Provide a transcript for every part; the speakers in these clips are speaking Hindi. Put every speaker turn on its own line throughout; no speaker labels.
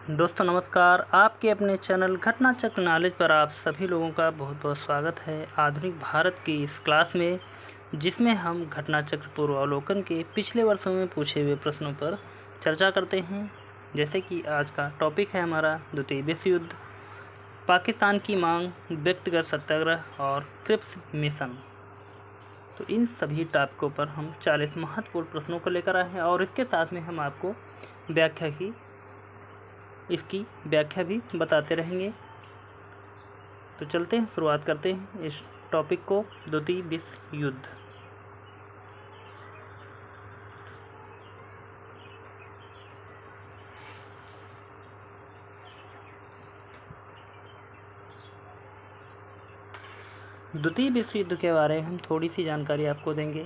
दोस्तों नमस्कार। आपके अपने चैनल घटना चक्र नॉलेज पर आप सभी लोगों का बहुत बहुत स्वागत है। आधुनिक भारत की इस क्लास में जिसमें हम घटना चक्र पूर्वावलोकन के पिछले वर्षों में पूछे हुए प्रश्नों पर चर्चा करते हैं। जैसे कि आज का टॉपिक है हमारा द्वितीय विश्व युद्ध, पाकिस्तान की मांग, व्यक्तिगत सत्याग्रह और क्रिप्स मिशन। तो इन सभी टॉपिकों पर हम 40 महत्वपूर्ण प्रश्नों को लेकर आए हैं और इसके साथ में हम आपको इसकी व्याख्या भी बताते रहेंगे। तो चलते हैं, शुरुआत करते हैं इस टॉपिक को, द्वितीय विश्व युद्ध। द्वितीय विश्व युद्ध के बारे में हम थोड़ी सी जानकारी आपको देंगे।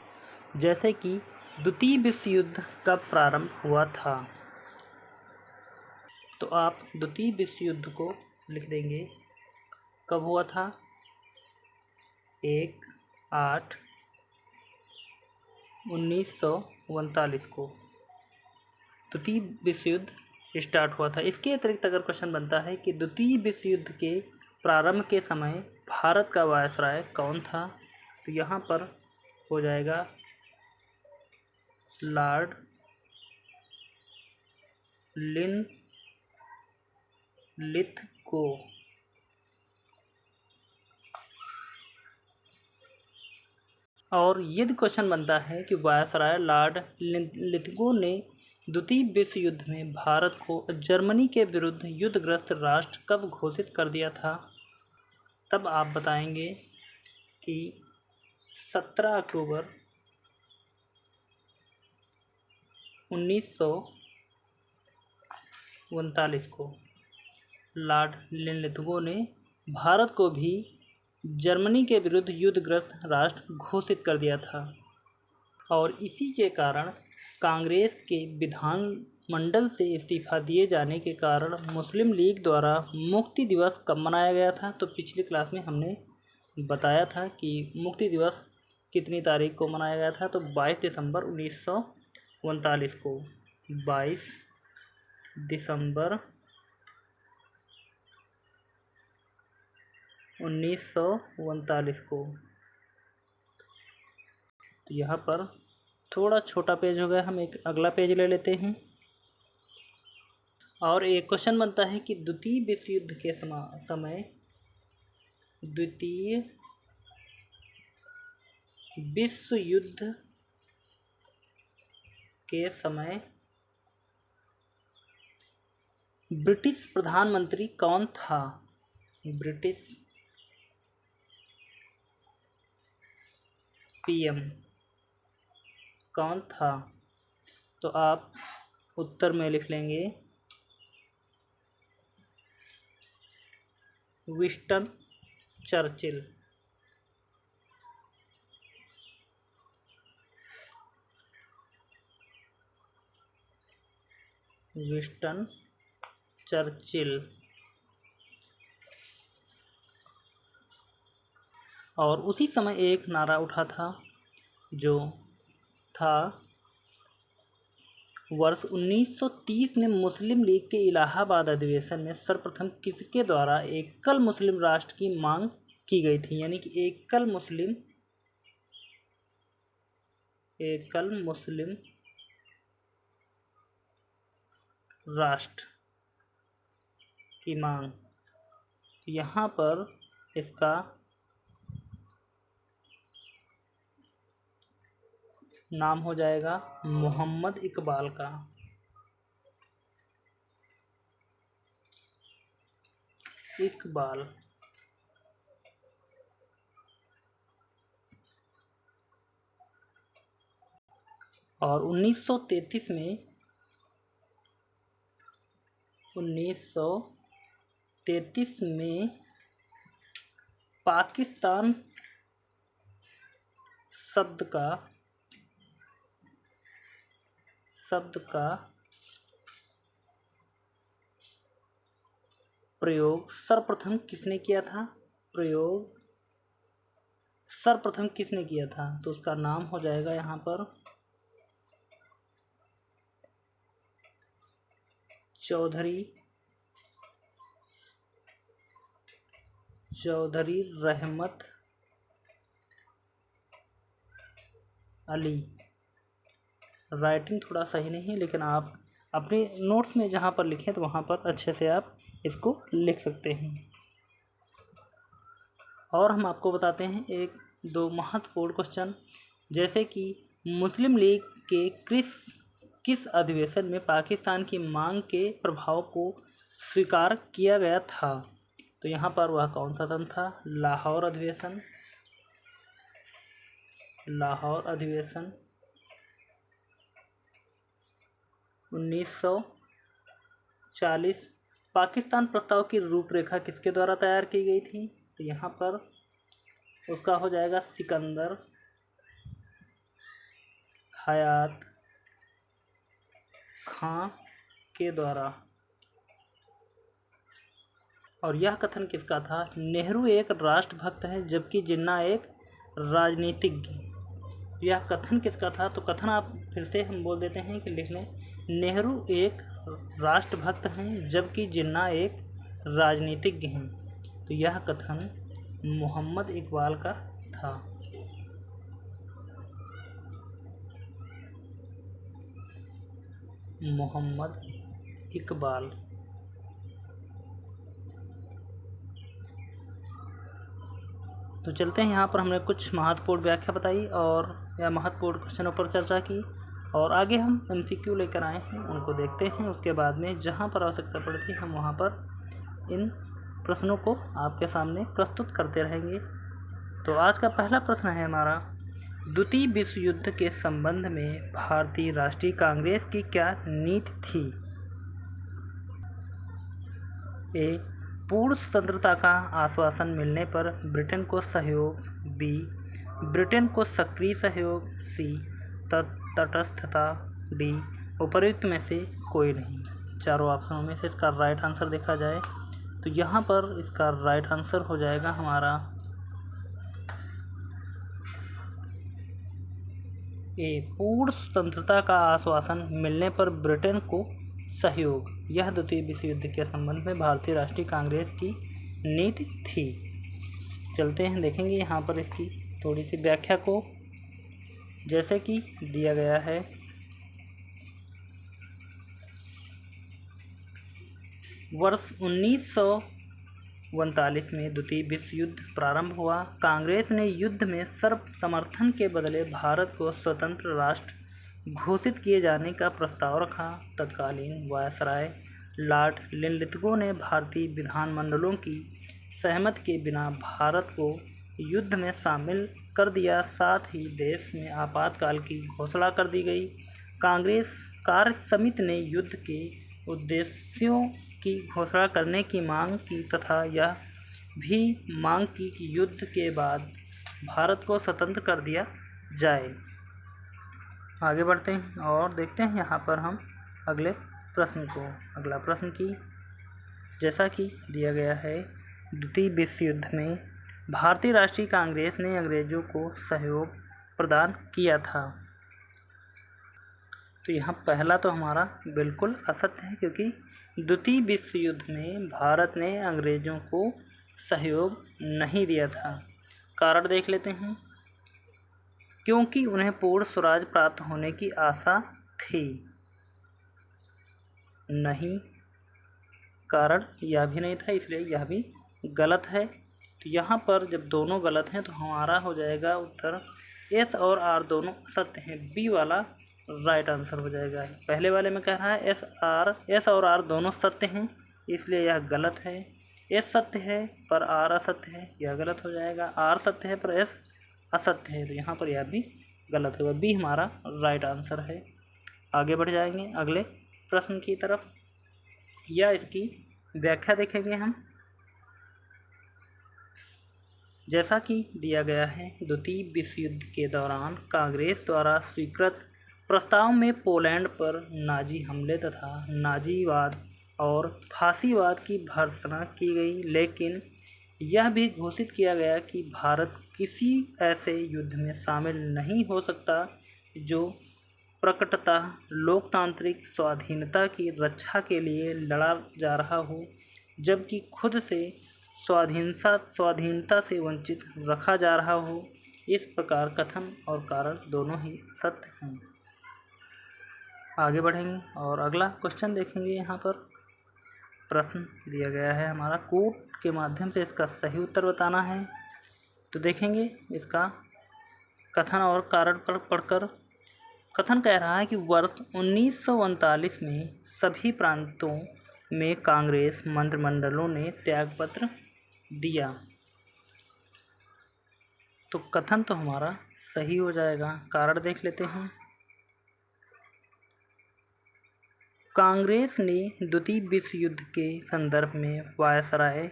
जैसे कि द्वितीय विश्व युद्ध कब प्रारंभ हुआ था, तो आप द्वितीय विश्व युद्ध को लिख देंगे। कब हुआ था? 1/8/1939 को द्वितीय विश्व युद्ध स्टार्ट हुआ था। इसके अतिरिक्त अगर क्वेश्चन बनता है कि द्वितीय विश्व युद्ध के प्रारंभ के समय भारत का वायसराय कौन था, तो यहाँ पर हो जाएगा लॉर्ड लिथगो। और यदि क्वेश्चन बनता है कि वायसराय लॉर्ड लिथगो ने द्वितीय विश्व युद्ध में भारत को जर्मनी के विरुद्ध युद्धग्रस्त राष्ट्र कब घोषित कर दिया था, तब आप बताएंगे कि 17 अक्टूबर 1939 को लॉर्ड लिथगो ने भारत को भी जर्मनी के विरुद्ध युद्धग्रस्त राष्ट्र घोषित कर दिया था। और इसी के कारण कांग्रेस के विधानमंडल से इस्तीफा दिए जाने के कारण मुस्लिम लीग द्वारा मुक्ति दिवस कब मनाया गया था, तो पिछली क्लास में हमने बताया था कि मुक्ति दिवस कितनी तारीख को मनाया गया था, तो 22 दिसंबर 1939 को। 22 दिसंबर 1939 को। तो यहाँ पर थोड़ा छोटा पेज हो गया, हम एक अगला पेज ले लेते हैं। और एक क्वेश्चन बनता है कि द्वितीय विश्व युद्ध के समय द्वितीय विश्व युद्ध के समय ब्रिटिश प्रधानमंत्री कौन था? ब्रिटिश पीएम कौन था? तो आप उत्तर में लिख लेंगे विंस्टन चर्चिल। Winston Churchill. और उसी समय एक नारा उठा था जो था वर्ष 1930 में मुस्लिम लीग के इलाहाबाद अधिवेशन में सर्वप्रथम किसके द्वारा एकल मुस्लिम राष्ट्र की मांग की गई थी, यानी कि एकल मुस्लिम राष्ट्र की मांग। यहाँ पर इसका नाम हो जाएगा मोहम्मद इकबाल का। इकबाल। और 1933 में पाकिस्तान शब्द का प्रयोग सर्वप्रथम किसने किया था? तो उसका नाम हो जाएगा यहाँ पर चौधरी चौधरी रहमत अली। राइटिंग थोड़ा सही नहीं है, लेकिन आप अपने नोट्स में जहाँ पर लिखें तो वहाँ पर अच्छे से आप इसको लिख सकते हैं। और हम आपको बताते हैं एक दो महत्वपूर्ण क्वेश्चन, जैसे कि मुस्लिम लीग के किस अधिवेशन में पाकिस्तान की मांग के प्रभाव को स्वीकार किया गया था। तो यहाँ पर वह कौन सा सन था? लाहौर अधिवेशन। 1940। पाकिस्तान प्रस्ताव की रूपरेखा किसके द्वारा तैयार की गई थी? तो यहाँ पर उसका हो जाएगा सिकंदर हयात खां के द्वारा। और यह कथन किसका था? नेहरू एक राष्ट्रभक्त है जबकि जिन्ना एक राजनीतिज्ञ। यह कथन किसका था? तो कथन आप फिर से हम बोल देते हैं कि लिख लें। नेहरू एक राष्ट्रभक्त हैं जबकि जिन्ना एक राजनीतिज्ञ हैं। तो यह कथन मोहम्मद इकबाल का था। मोहम्मद इकबाल। तो चलते हैं, यहाँ पर हमने कुछ महत्वपूर्ण व्याख्या बताई और या महत्वपूर्ण क्वेश्चनों पर चर्चा की, और आगे हम MCQ लेकर आए हैं, उनको देखते हैं। उसके बाद में जहाँ पर आवश्यकता पड़ती है हम वहाँ पर इन प्रश्नों को आपके सामने प्रस्तुत करते रहेंगे। तो आज का पहला प्रश्न है हमारा, द्वितीय विश्व युद्ध के संबंध में भारतीय राष्ट्रीय कांग्रेस की क्या नीति थी? ए, पूर्ण स्वतंत्रता का आश्वासन मिलने पर ब्रिटेन को सहयोग। बी, ब्रिटेन को सक्रिय सहयोग। सी, तटस्थता। डी, उपर्युक्त में से कोई नहीं। चारों ऑप्शनों में से इसका राइट आंसर देखा जाए तो यहाँ पर इसका राइट आंसर हो जाएगा हमारा ए, पूर्ण स्वतंत्रता का आश्वासन मिलने पर ब्रिटेन को सहयोग। यह द्वितीय विश्व युद्ध के संबंध में भारतीय राष्ट्रीय कांग्रेस की नीति थी। चलते हैं, देखेंगे यहाँ पर इसकी थोड़ी सी व्याख्या को, जैसे कि दिया गया है। वर्ष 1939 में द्वितीय विश्व युद्ध प्रारंभ हुआ। कांग्रेस ने युद्ध में सर्व समर्थन के बदले भारत को स्वतंत्र राष्ट्र घोषित किए जाने का प्रस्ताव रखा। तत्कालीन वायसराय लॉर्ड लिनलिथगो ने भारतीय विधानमंडलों की सहमति के बिना भारत को युद्ध में शामिल कर दिया। साथ ही देश में आपातकाल की घोषणा कर दी गई। कांग्रेस कार्य समिति ने युद्ध के उद्देश्यों की घोषणा करने की मांग की तथा यह भी मांग की कि युद्ध के बाद भारत को स्वतंत्र कर दिया जाए। आगे बढ़ते हैं और देखते हैं यहाँ पर हम अगले प्रश्न को। अगला प्रश्न की जैसा कि दिया गया है, द्वितीय विश्व युद्ध में भारतीय राष्ट्रीय कांग्रेस ने अंग्रेजों को सहयोग प्रदान किया था। तो यहाँ पहला तो हमारा बिल्कुल असत्य है, क्योंकि द्वितीय विश्व युद्ध में भारत ने अंग्रेजों को सहयोग नहीं दिया था। कारण देख लेते हैं। क्योंकि उन्हें पूर्ण स्वराज प्राप्त होने की आशा थी। नहीं, कारण यह भी नहीं था, इसलिए यह भी गलत है। तो यहाँ पर जब दोनों गलत हैं तो हमारा हो जाएगा उत्तर एस और आर दोनों सत्य हैं। बी वाला राइट आंसर हो जाएगा। पहले वाले में कह रहा है एस और आर दोनों सत्य हैं, इसलिए यह गलत है। एस सत्य है पर आर असत्य है, यह गलत हो जाएगा। आर सत्य है पर एस असत्य है, तो यहाँ पर यह भी गलत होगा। बी हमारा राइट आंसर है। आगे बढ़ जाएंगे अगले प्रश्न की तरफ, या इसकी व्याख्या देखेंगे हम। जैसा कि दिया गया है, द्वितीय विश्व युद्ध के दौरान कांग्रेस द्वारा स्वीकृत प्रस्ताव में पोलैंड पर नाजी हमले तथा नाजीवाद और फांसीवाद की भर्त्सना की गई, लेकिन यह भी घोषित किया गया कि भारत किसी ऐसे युद्ध में शामिल नहीं हो सकता जो प्रकटतः लोकतांत्रिक स्वाधीनता की रक्षा के लिए लड़ा जा रहा हो, जबकि खुद से स्वाधीनता से वंचित रखा जा रहा हो। इस प्रकार कथन और कारण दोनों ही सत्य हैं। आगे बढ़ेंगे और अगला क्वेश्चन देखेंगे। यहाँ पर प्रश्न दिया गया है हमारा, कोट के माध्यम से इसका सही उत्तर बताना है। तो देखेंगे इसका कथन और कारण पर पढ़कर। कथन कह रहा है कि वर्ष 1939 में सभी प्रांतों में कांग्रेस मंत्रिमंडलों ने त्यागपत्र दिया। तो कथन तो हमारा सही हो जाएगा। कारण देख लेते हैं। कांग्रेस ने द्वितीय विश्व युद्ध के संदर्भ में वायसराय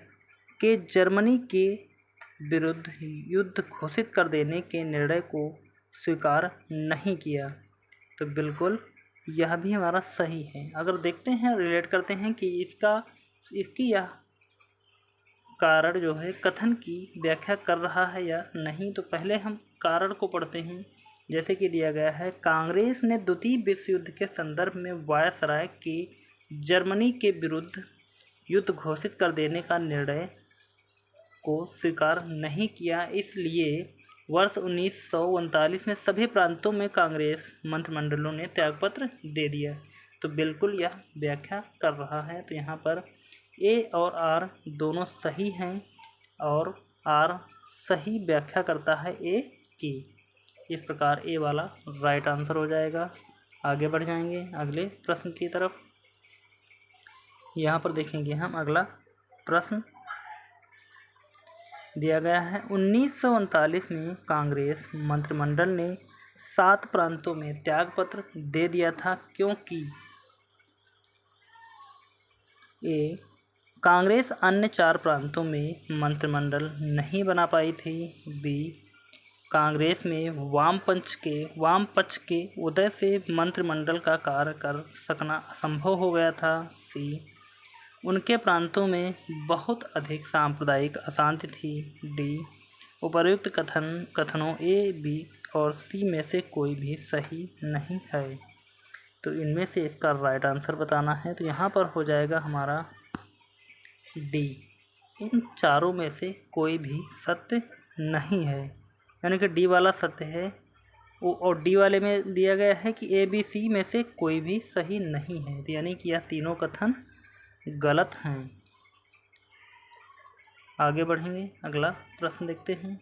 के जर्मनी के विरुद्ध युद्ध घोषित कर देने के निर्णय को स्वीकार नहीं किया। तो बिल्कुल यह भी हमारा सही है। अगर देखते हैं, रिलेट करते हैं कि इसकी यह कारण जो है कथन की व्याख्या कर रहा है या नहीं। तो पहले हम कारण को पढ़ते हैं। जैसे कि दिया गया है, कांग्रेस ने द्वितीय विश्व युद्ध के संदर्भ में वायसराय के जर्मनी के विरुद्ध युद्ध घोषित कर देने का निर्णय को स्वीकार नहीं किया, इसलिए वर्ष 1939 में सभी प्रांतों में कांग्रेस मंत्रिमंडलों ने त्यागपत्र दे दिया। तो बिल्कुल यह व्याख्या कर रहा है। तो यहाँ पर ए और आर दोनों सही हैं और आर सही व्याख्या करता है ए की। इस प्रकार ए वाला राइट आंसर हो जाएगा। आगे बढ़ जाएंगे अगले प्रश्न की तरफ। यहाँ पर देखेंगे हम अगला प्रश्न दिया गया है, 1939 में कांग्रेस मंत्रिमंडल ने 7 प्रांतों में त्यागपत्र दे दिया था क्योंकि ए कांग्रेस अन्य 4 प्रांतों में मंत्रिमंडल नहीं बना पाई थी, बी कांग्रेस में वाम पक्ष के उदय से मंत्रिमंडल का कार्य कर सकना असंभव हो गया था, सी उनके प्रांतों में बहुत अधिक सांप्रदायिक अशांति थी, डी उपर्युक्त कथनों ए, बी और सी में से कोई भी सही नहीं है। तो इनमें से इसका राइट आंसर बताना है। तो यहाँ पर हो जाएगा हमारा डी, इन चारों में से कोई भी सत्य नहीं है, यानी कि डी वाला सत्य है। और डी वाले में दिया गया है कि ए, बी, सी में से कोई भी सही नहीं है। तो यानी कि यह तीनों कथन गलत हैं। आगे बढ़ेंगे अगला प्रश्न देखते हैं।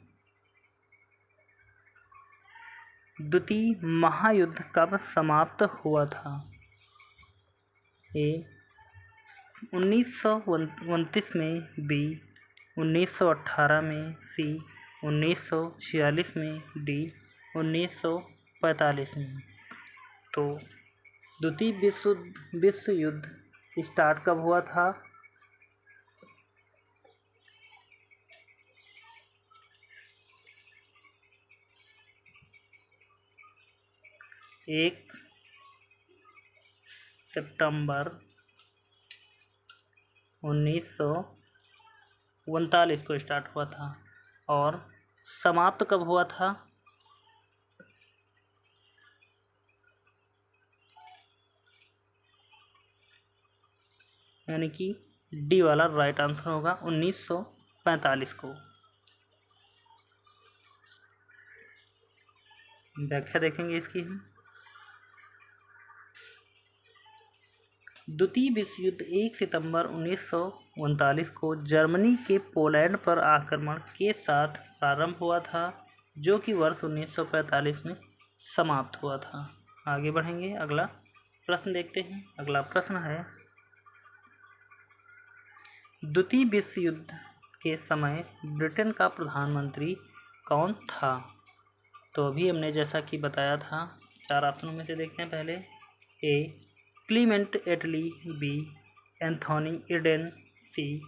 द्वितीय महायुद्ध कब समाप्त हुआ था? ए 1929 में, बी 1918 में, सी 1946 में, डी 1945 में। तो द्वितीय विश्व युद्ध स्टार्ट कब हुआ था? एक सितंबर 1939 को स्टार्ट हुआ था और समाप्त कब हुआ था? यानी कि डी वाला राइट आंसर होगा 1945 को। व्याख्या देखेंगे इसकी हम। द्वितीय विश्व युद्ध 1 सितंबर 1939 को जर्मनी के पोलैंड पर आक्रमण के साथ प्रारंभ हुआ था, जो कि वर्ष 1945 में समाप्त हुआ था। आगे बढ़ेंगे अगला प्रश्न देखते हैं। अगला प्रश्न है, द्वितीय विश्व युद्ध के समय ब्रिटेन का प्रधानमंत्री कौन था? तो अभी हमने जैसा कि बताया था, 4 ऑप्शनों में से देखते हैं पहले। A Clement Attlee, B Anthony Eden, C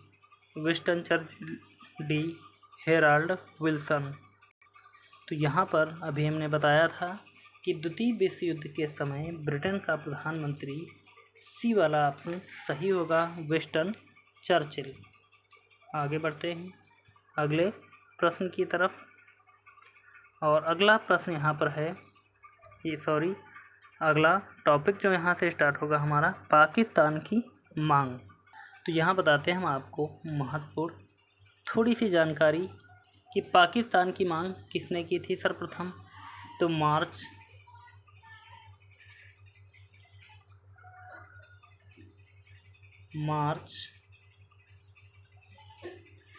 Winston Churchill, D Harold Wilson. तो यहाँ पर अभी हमने बताया था कि द्वितीय विश्व युद्ध के समय ब्रिटेन का प्रधानमंत्री सी वाला ऑप्शन सही होगा, विंस्टन चर्चिल। आगे बढ़ते हैं अगले प्रश्न की तरफ। और अगला प्रश्न यहाँ पर है, अगला टॉपिक जो यहाँ से स्टार्ट होगा हमारा, पाकिस्तान की मांग। तो यहाँ बताते हैं हम आपको महत्वपूर्ण थोड़ी सी जानकारी कि पाकिस्तान की मांग किसने की थी सर्वप्रथम, तो मार्च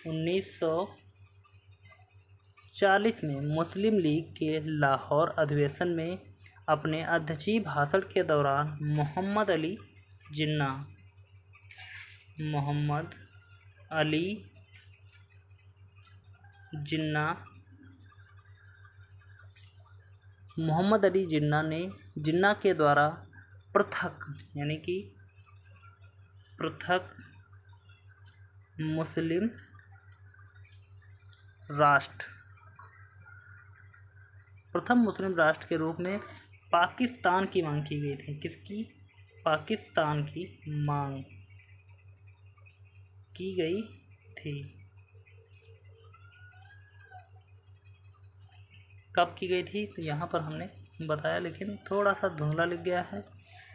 1940 में मुस्लिम लीग के लाहौर अधिवेशन में अपने अध्यक्षीय भाषण के दौरान मोहम्मद अली जिन्ना के द्वारा पृथक यानी कि पृथक मुस्लिम राष्ट्र के रूप में पाकिस्तान की मांग की गई थी। किसकी? पाकिस्तान की मांग की गई थी। कब की गई थी? तो यहाँ पर हमने बताया, लेकिन थोड़ा सा धुंधला लिख गया है।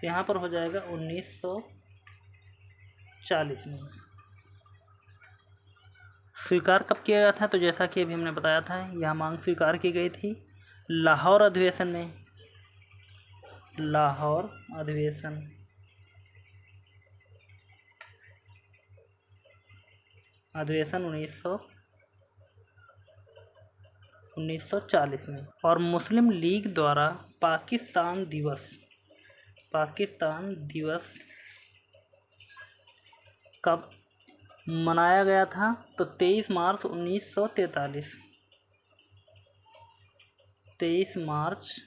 यहाँ पर हो जाएगा 1940 में। स्वीकार कब किया गया था? तो जैसा कि अभी हमने बताया था, यह मांग स्वीकार की गई थी लाहौर अधिवेशन में। लाहौर अधिवेशन 1940 में। और मुस्लिम लीग द्वारा पाकिस्तान दिवस कब मनाया गया था? तो 23 मार्च 1943। 23 मार्च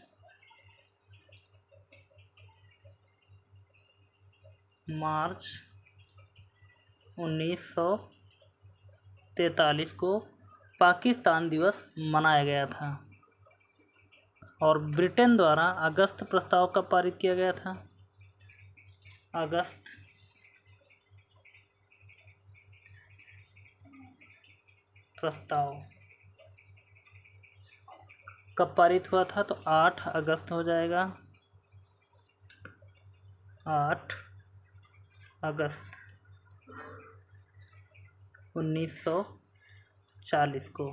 1943 को पाकिस्तान दिवस मनाया गया था। और ब्रिटेन द्वारा अगस्त प्रस्ताव कब पारित किया गया था? अगस्त प्रस्ताव कब पारित हुआ था? तो 8 अगस्त हो जाएगा। 8 अगस्त 1940 को।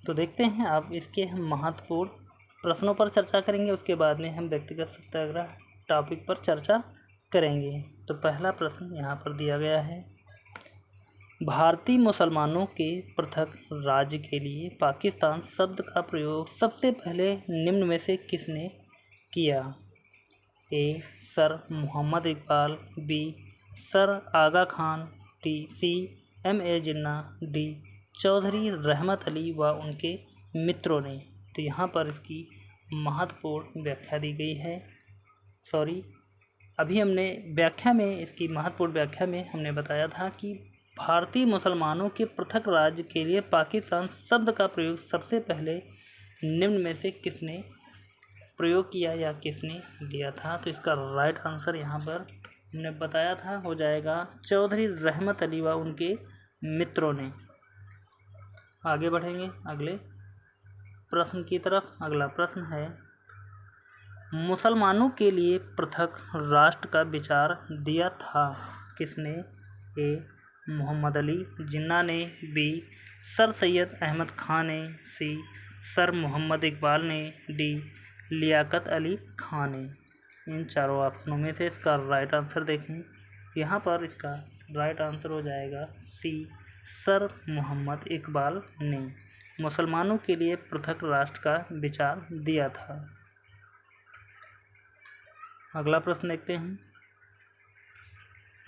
तो देखते हैं, अब इसके हम महत्वपूर्ण प्रश्नों पर चर्चा करेंगे, उसके बाद में हम व्यक्तिगत सत्याग्रह टॉपिक पर चर्चा करेंगे। तो पहला प्रश्न यहाँ पर दिया गया है, भारतीय मुसलमानों के पृथक राज्य के लिए पाकिस्तान शब्द का प्रयोग सबसे पहले निम्न में से किसने किया? A. Sir Mohammad Iqbal, B. Sir Aga Khan, C. M.A. Jinnah, D. Chaudhry Rahmat Ali व उनके मित्रों ने। तो यहाँ पर इसकी महत्वपूर्ण व्याख्या दी गई है। अभी हमने इसकी महत्वपूर्ण व्याख्या में हमने बताया था कि भारतीय मुसलमानों के पृथक राज्य के लिए पाकिस्तान शब्द का प्रयोग सबसे पहले निम्न में से किसने प्रयोग किया या किसने लिया था? तो इसका राइट आंसर यहाँ पर हमने बताया था, हो जाएगा चौधरी रहमत अली व उनके मित्रों ने। आगे बढ़ेंगे अगले प्रश्न की तरफ। अगला प्रश्न है, मुसलमानों के लिए पृथक राष्ट्र का विचार दिया था किसने? ए. मोहम्मद अली जिन्ना ने, बी. सर सैयद अहमद खान ने, सी. सर मोहम्मद इकबाल ने, डी. लियाकत अली खान ने। इन चारों ऑप्शनों में से इसका राइट आंसर देखें। यहाँ पर इसका राइट आंसर हो जाएगा सी. सर मोहम्मद इकबाल ने मुसलमानों के लिए पृथक राष्ट्र का विचार दिया था। अगला प्रश्न देखते हैं,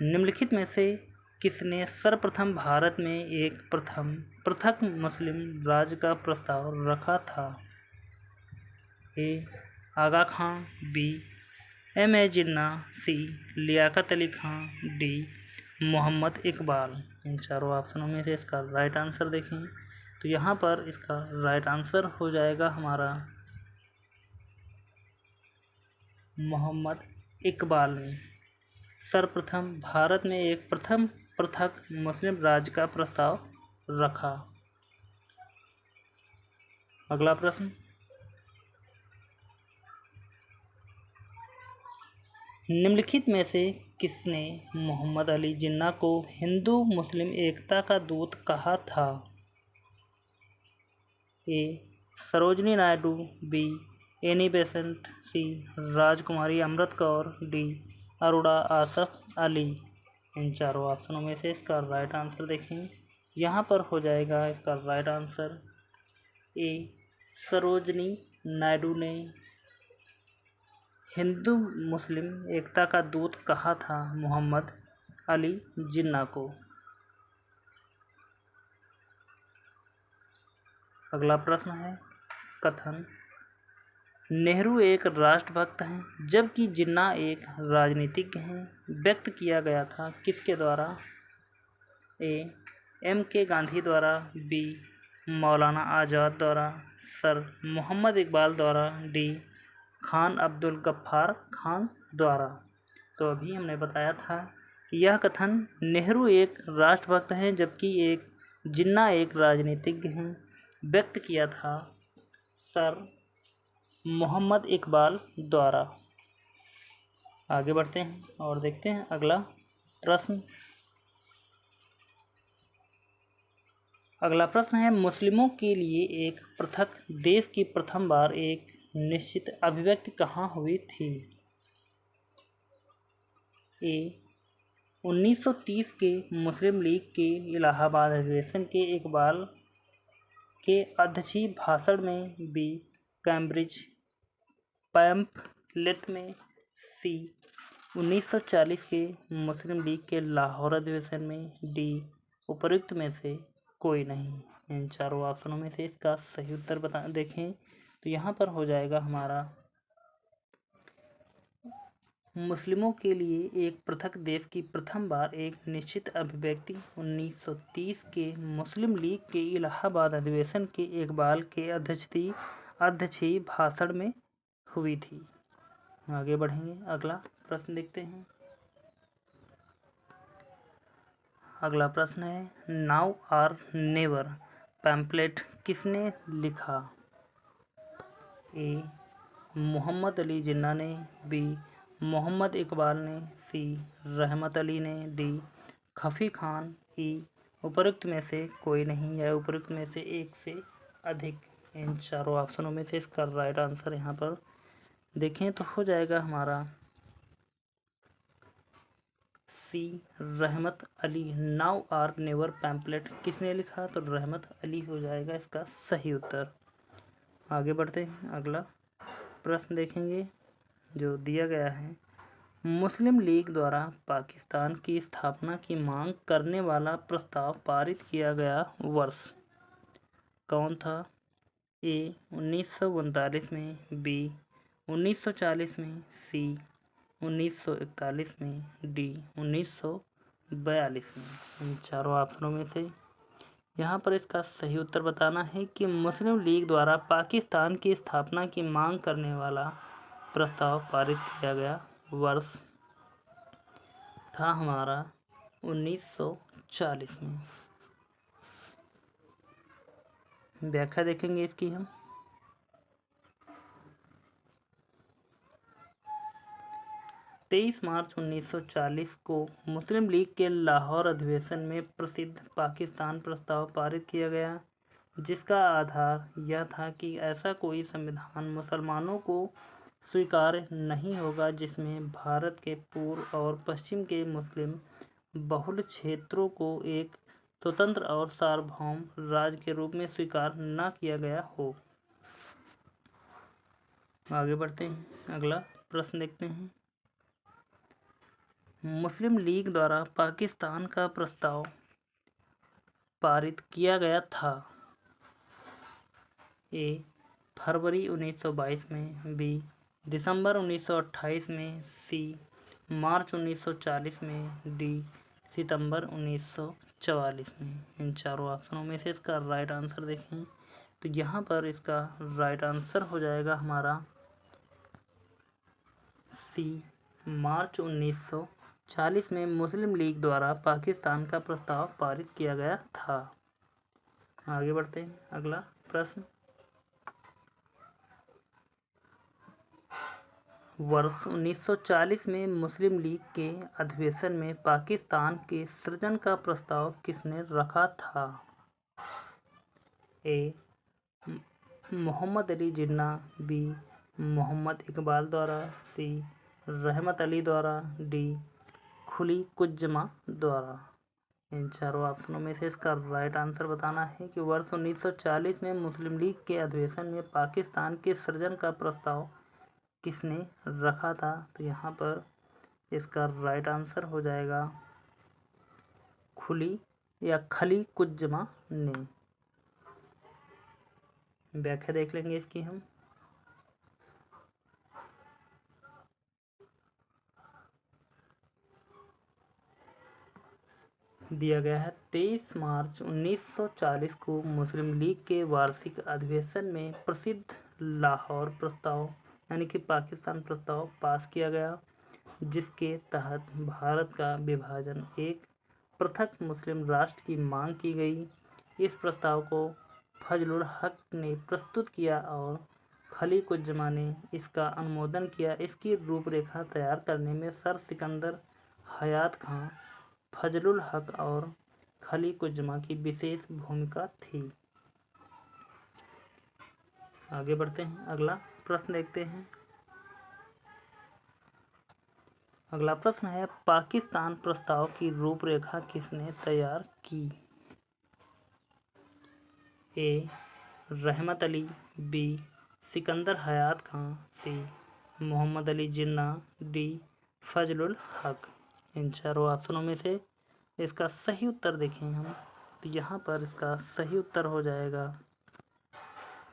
निम्नलिखित में से किसने सर्वप्रथम भारत में एक पृथक मुस्लिम राज्य का प्रस्ताव रखा था? ए. आगा खां, बी. M.A. जिन्ना, सी. लियाकत अली खां, डी. मोहम्मद इकबाल। इन चारों ऑप्शनों में से इसका राइट आंसर देखें। तो यहाँ पर इसका राइट आंसर हो जाएगा हमारा मोहम्मद इकबाल ने सर्वप्रथम भारत में एक पृथक मुस्लिम राज्य का प्रस्ताव रखा। अगला प्रश्न, निम्नलिखित में से किसने मोहम्मद अली जिन्ना को हिंदू मुस्लिम एकता का दूत कहा था? A. Sarojini Naidu, B. Annie Besant, C. Rajkumari Amrit Kaur, D. Arora Asaf Ali. इन चारों ऑप्शनों में से इसका राइट आंसर देखें। यहाँ पर हो जाएगा इसका right answer A. Sarojini Naidu ने हिंदू मुस्लिम एकता का दूत कहा था मोहम्मद अली जिन्ना को। अगला प्रश्न है कथन नेहरू एक राष्ट्रभक्त हैं जबकि जिन्ना एक राजनीतिज्ञ हैं, व्यक्त किया गया था किसके द्वारा? ए. एम के गांधी द्वारा, बी. मौलाना आज़ाद द्वारा, सर मोहम्मद इकबाल द्वारा, डी. खान अब्दुल गफ्फार खान द्वारा। तो अभी हमने बताया था कि यह कथन नेहरू एक राष्ट्रभक्त हैं जबकि जिन्ना एक राजनीतिज्ञ हैं, व्यक्त किया था सर मोहम्मद इकबाल द्वारा। आगे बढ़ते हैं और देखते हैं अगला प्रश्न। अगला प्रश्न है मुस्लिमों के लिए एक पृथक देश की प्रथम बार एक निश्चित अभिव्यक्ति कहाँ हुई थी? ए. 1930 के मुस्लिम लीग के इलाहाबाद अधिवेशन के इकबाल के अध्यक्षीय भाषण में, बी. कैम्ब्रिज पैम्फलेट में, सी. 1940 के मुस्लिम लीग के लाहौर अधिवेशन में, डी. उपर्युक्त में से कोई नहीं। इन चारों ऑप्शनों में से इसका सही उत्तर देखें तो यहाँ पर हो जाएगा हमारा मुस्लिमों के लिए एक पृथक देश की प्रथम बार एक निश्चित अभिव्यक्ति 1930 के मुस्लिम लीग के इलाहाबाद अधिवेशन के इकबाल के अध्यक्षीय भाषण में हुई थी। आगे बढ़ेंगे, अगला प्रश्न देखते हैं। अगला प्रश्न है नाउ और नेवर पैम्फलेट किसने लिखा? ए. मोहम्मद अली जिन्ना ने, बी. मोहम्मद इकबाल ने, सी. रहमत अली ने, डी. खफी खान, ई. उपर्युक्त में से कोई नहीं या उपर्युक्त में से एक से अधिक। इन चारों ऑप्शनों में से इसका राइट आंसर यहाँ पर देखें तो हो जाएगा हमारा सी. रहमत अली। नाउ और नेवर पैम्फलेट किसने लिखा? तो रहमत अली हो जाएगा इसका सही उत्तर। आगे बढ़ते हैं, अगला प्रश्न देखेंगे जो दिया गया है मुस्लिम लीग द्वारा पाकिस्तान की स्थापना की मांग करने वाला प्रस्ताव पारित किया गया वर्ष कौन था? ए. 1939 में, बी. 1940 में, सी. 1941 में, डी. 1942 में। इन चारों ऑप्शनों में से यहाँ पर इसका सही उत्तर बताना है कि मुस्लिम लीग द्वारा पाकिस्तान की स्थापना की मांग करने वाला प्रस्ताव पारित किया गया वर्ष था हमारा 1940 में। व्याख्या देखेंगे इसकी हम। 23 मार्च 1940 को मुस्लिम लीग के लाहौर अधिवेशन में प्रसिद्ध पाकिस्तान प्रस्ताव पारित किया गया, जिसका आधार यह था कि ऐसा कोई संविधान मुसलमानों को स्वीकार्य नहीं होगा जिसमें भारत के पूर्व और पश्चिम के मुस्लिम बहुल क्षेत्रों को एक स्वतंत्र और सार्वभौम राज्य के रूप में स्वीकार न किया गया हो। आगे बढ़ते हैं, अगला प्रश्न देखते हैं। मुस्लिम लीग द्वारा पाकिस्तान का प्रस्ताव पारित किया गया था। ए. फरवरी 1922 में, बी. दिसंबर 1928 में, सी. मार्च 1940 में, डी. सितंबर 1944 में। इन चारों ऑप्शनों में से इसका राइट आंसर देखें तो यहाँ पर इसका राइट आंसर हो जाएगा हमारा सी. मार्च 1940 में मुस्लिम लीग द्वारा पाकिस्तान का प्रस्ताव पारित किया गया था। आगे बढ़ते हैं, अगला प्रश्न। वर्ष 1940 में मुस्लिम लीग के अधिवेशन में पाकिस्तान के सृजन का प्रस्ताव किसने रखा था? ए. मोहम्मद अली जिन्ना, बी. मोहम्मद इकबाल द्वारा, सी. रहमत अली द्वारा, डी. खुली कुज्जमा द्वारा। इन चारों ऑप्शनों में से इसका राइट आंसर बताना है कि वर्ष 1940 में मुस्लिम लीग के अधिवेशन में पाकिस्तान के सृजन का प्रस्ताव किसने रखा था? तो यहाँ पर इसका राइट आंसर हो जाएगा खुली या खली कुज्जमा ने। व्याख्या देख लेंगे इसकी हम। दिया गया है 23 मार्च 1940 को मुस्लिम लीग के वार्षिक अधिवेशन में प्रसिद्ध लाहौर प्रस्ताव यानी कि पाकिस्तान प्रस्ताव पास किया गया, जिसके तहत भारत का विभाजन एक पृथक मुस्लिम राष्ट्र की मांग की गई। इस प्रस्ताव को फजलुल हक ने प्रस्तुत किया और खलीकुज्जमा ने इसका अनुमोदन किया। इसकी रूपरेखा तैयार करने में सर सिकंदर हयात खां, फजलुल हक और खलीकुज्जमा की विशेष भूमिका थी। आगे बढ़ते हैं, अगला प्रश्न देखते हैं। अगला प्रश्न है, पाकिस्तान प्रस्ताव की रूपरेखा किसने तैयार की? ए. रहमत अली, बी. सिकंदर हयात खां, सी. मोहम्मद अली जिन्ना, डी. फजलुल हक। इन चारों ऑप्शनों में से इसका सही उत्तर देखें हम तो यहाँ पर इसका सही उत्तर हो जाएगा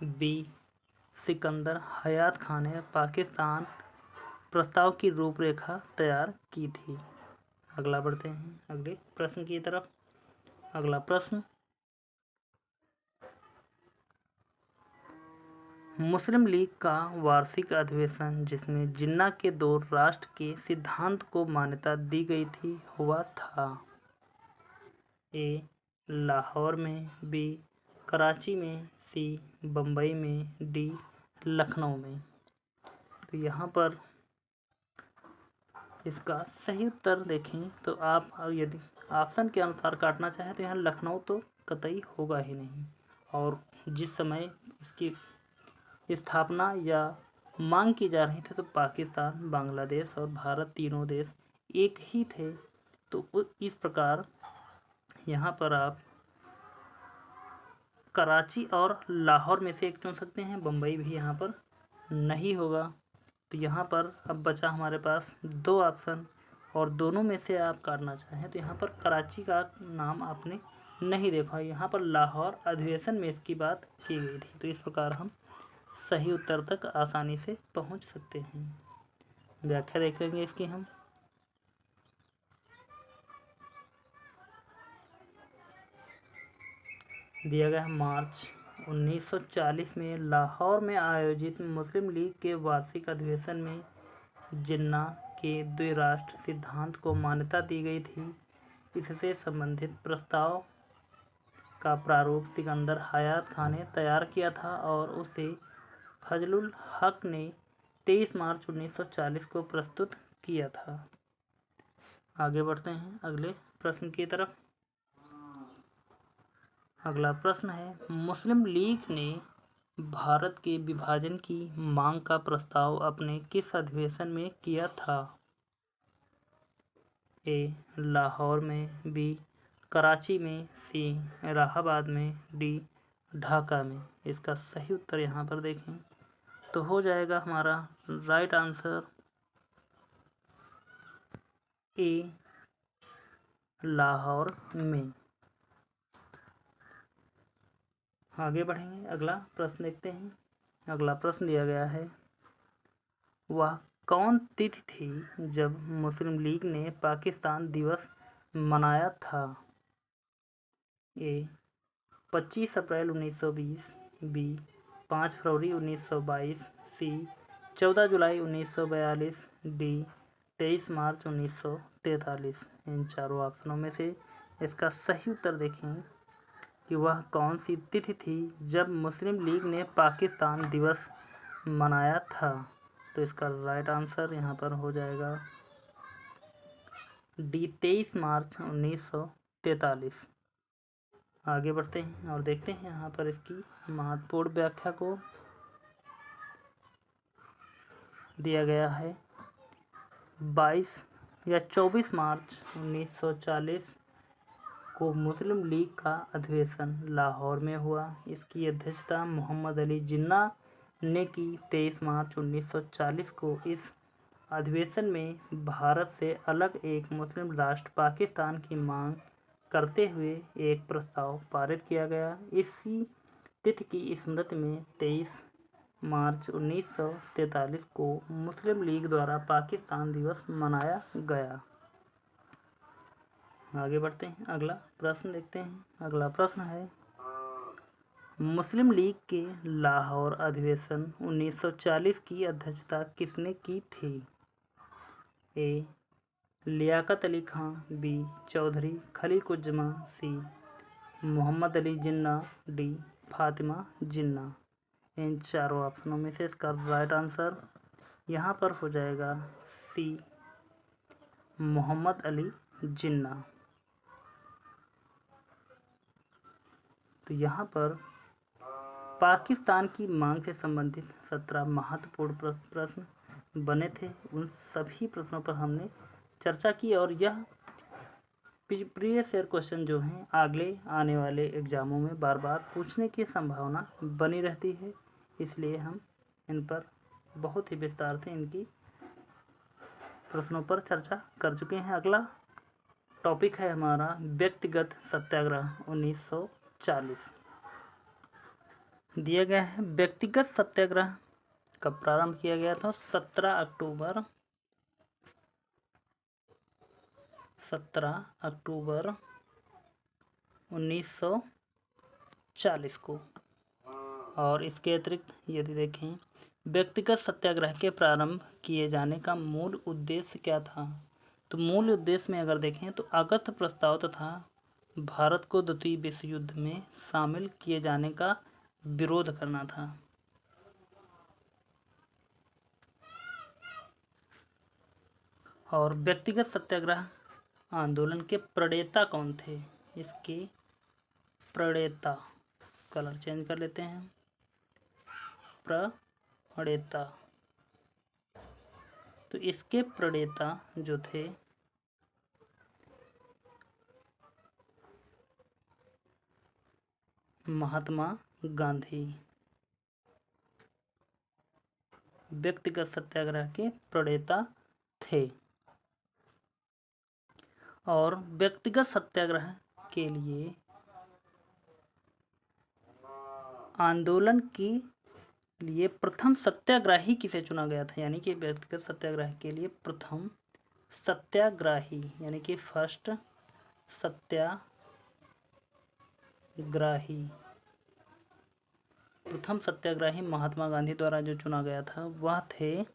बी. सिकंदर हयात खां ने पाकिस्तान प्रस्ताव की रूपरेखा तैयार की थी। अगला बढ़ते हैं अगले प्रश्न की तरफ। अगला प्रश्न, मुस्लिम लीग का वार्षिक अधिवेशन जिसमें जिन्ना के दो राष्ट्र के सिद्धांत को मान्यता दी गई थी हुआ था? ए. लाहौर में, बी. कराची में, सी. बम्बई में, डी. लखनऊ में। तो यहाँ पर इसका सही उत्तर देखें तो आप यदि ऑप्शन के अनुसार काटना चाहें तो यहाँ लखनऊ तो कतई होगा ही नहीं, और जिस समय इसकी स्थापना या मांग की जा रही थी तो पाकिस्तान, बांग्लादेश और भारत तीनों देश एक ही थे। तो इस प्रकार यहाँ पर आप कराची और लाहौर में से एक चुन सकते हैं, बम्बई भी यहाँ पर नहीं होगा। तो यहाँ पर अब बचा हमारे पास दो ऑप्शन, और दोनों में से आप काटना चाहें तो यहाँ पर कराची का नाम आपने नहीं देखा, यहाँ पर लाहौर अधिवेशन में इसकी बात की गई थी। तो इस प्रकार हम सही उत्तर तक आसानी से पहुँच सकते हैं। व्याख्या देख लेंगे इसकी हम। दिया गया है मार्च 1940 में लाहौर में आयोजित मुस्लिम लीग के वार्षिक अधिवेशन में जिन्ना के द्विराष्ट्र सिद्धांत को मान्यता दी गई थी। इससे संबंधित प्रस्ताव का प्रारूप सिकंदर हयात खां ने तैयार किया था और उसे फजलुल हक ने 23 मार्च 1940 को प्रस्तुत किया था। आगे बढ़ते हैं अगले प्रश्न की तरफ। अगला प्रश्न है, मुस्लिम लीग ने भारत के विभाजन की मांग का प्रस्ताव अपने किस अधिवेशन में किया था? ए. लाहौर में, बी. कराची में, सी. इलाहाबाद में, डी. ढाका में। इसका सही उत्तर यहाँ पर देखें तो हो जाएगा हमारा राइट आंसर ए. लाहौर में। आगे बढ़ेंगे, अगला प्रश्न देखते हैं। अगला प्रश्न दिया गया है, वह कौन तिथि थी जब मुस्लिम लीग ने पाकिस्तान दिवस मनाया था? ए. 25 अप्रैल 1920, बी. 5 फरवरी 1922, सी. 14 जुलाई 1942, डी. 23 मार्च 1943। इन चारों ऑप्शनों में से इसका सही उत्तर देखें कि वह कौन सी तिथि थी जब मुस्लिम लीग ने पाकिस्तान दिवस मनाया था। तो इसका राइट आंसर यहाँ पर हो जाएगा डी, 23 मार्च 1943। आगे बढ़ते हैं और देखते हैं यहाँ पर इसकी महत्वपूर्ण व्याख्या को दिया गया है। 22 या 24 मार्च 1940 को मुस्लिम लीग का अधिवेशन लाहौर में हुआ। इसकी अध्यक्षता मोहम्मद अली जिन्ना ने की। 23 मार्च 1940 को इस अधिवेशन में भारत से अलग एक मुस्लिम राष्ट्र पाकिस्तान की मांग करते हुए एक प्रस्ताव पारित किया गया। इसी तिथि की स्मृति में 23 मार्च 1943 को मुस्लिम लीग द्वारा पाकिस्तान दिवस मनाया गया। आगे बढ़ते हैं, अगला प्रश्न देखते हैं। अगला प्रश्न है, मुस्लिम लीग के लाहौर अधिवेशन 1940 की अध्यक्षता किसने की थी? ए, लियाकत अली खां, बी, चौधरी खलीकुज्जमा, सी, मोहम्मद अली जिन्ना, डी, फातिमा जिन्ना। इन चारों ऑप्शनों में से इसका राइट आंसर यहाँ पर हो जाएगा सी, मोहम्मद अली जिन्ना। तो यहाँ पर पाकिस्तान की मांग से संबंधित 17 महत्वपूर्ण प्रश्न बने थे। उन सभी प्रश्नों पर हमने चर्चा की और यह प्रीवियस ईयर क्वेश्चन जो हैं अगले आने वाले एग्जामों में बार बार पूछने की संभावना बनी रहती है, इसलिए हम इन पर बहुत ही विस्तार से इनकी प्रश्नों पर चर्चा कर चुके हैं। अगला टॉपिक है हमारा व्यक्तिगत सत्याग्रह 1940। दिया गया है व्यक्तिगत सत्याग्रह कब प्रारंभ किया गया था? 17 अक्टूबर 1940 को। और इसके अतिरिक्त यदि देखें व्यक्तिगत सत्याग्रह के प्रारंभ किए जाने का मूल उद्देश्य क्या था, तो मूल उद्देश्य में अगर देखें तो अगस्त प्रस्ताव तथा भारत को द्वितीय विश्व युद्ध में शामिल किए जाने का विरोध करना था। और व्यक्तिगत सत्याग्रह आंदोलन के प्रणेता कौन थे? इसके प्रणेता, कलर चेंज कर लेते हैं, प्रणेता, तो इसके प्रणेता जो थे महात्मा गांधी। व्यक्तिगत सत्याग्रह के प्रणेता थे। और व्यक्तिगत सत्याग्रह के लिए आंदोलन के लिए प्रथम सत्याग्रही किसे चुना गया था? यानी कि व्यक्तिगत सत्याग्रह के लिए प्रथम सत्याग्रही यानी कि फर्स्ट सत्याग्रही, प्रथम सत्याग्रही महात्मा गांधी द्वारा जो चुना गया था वह थे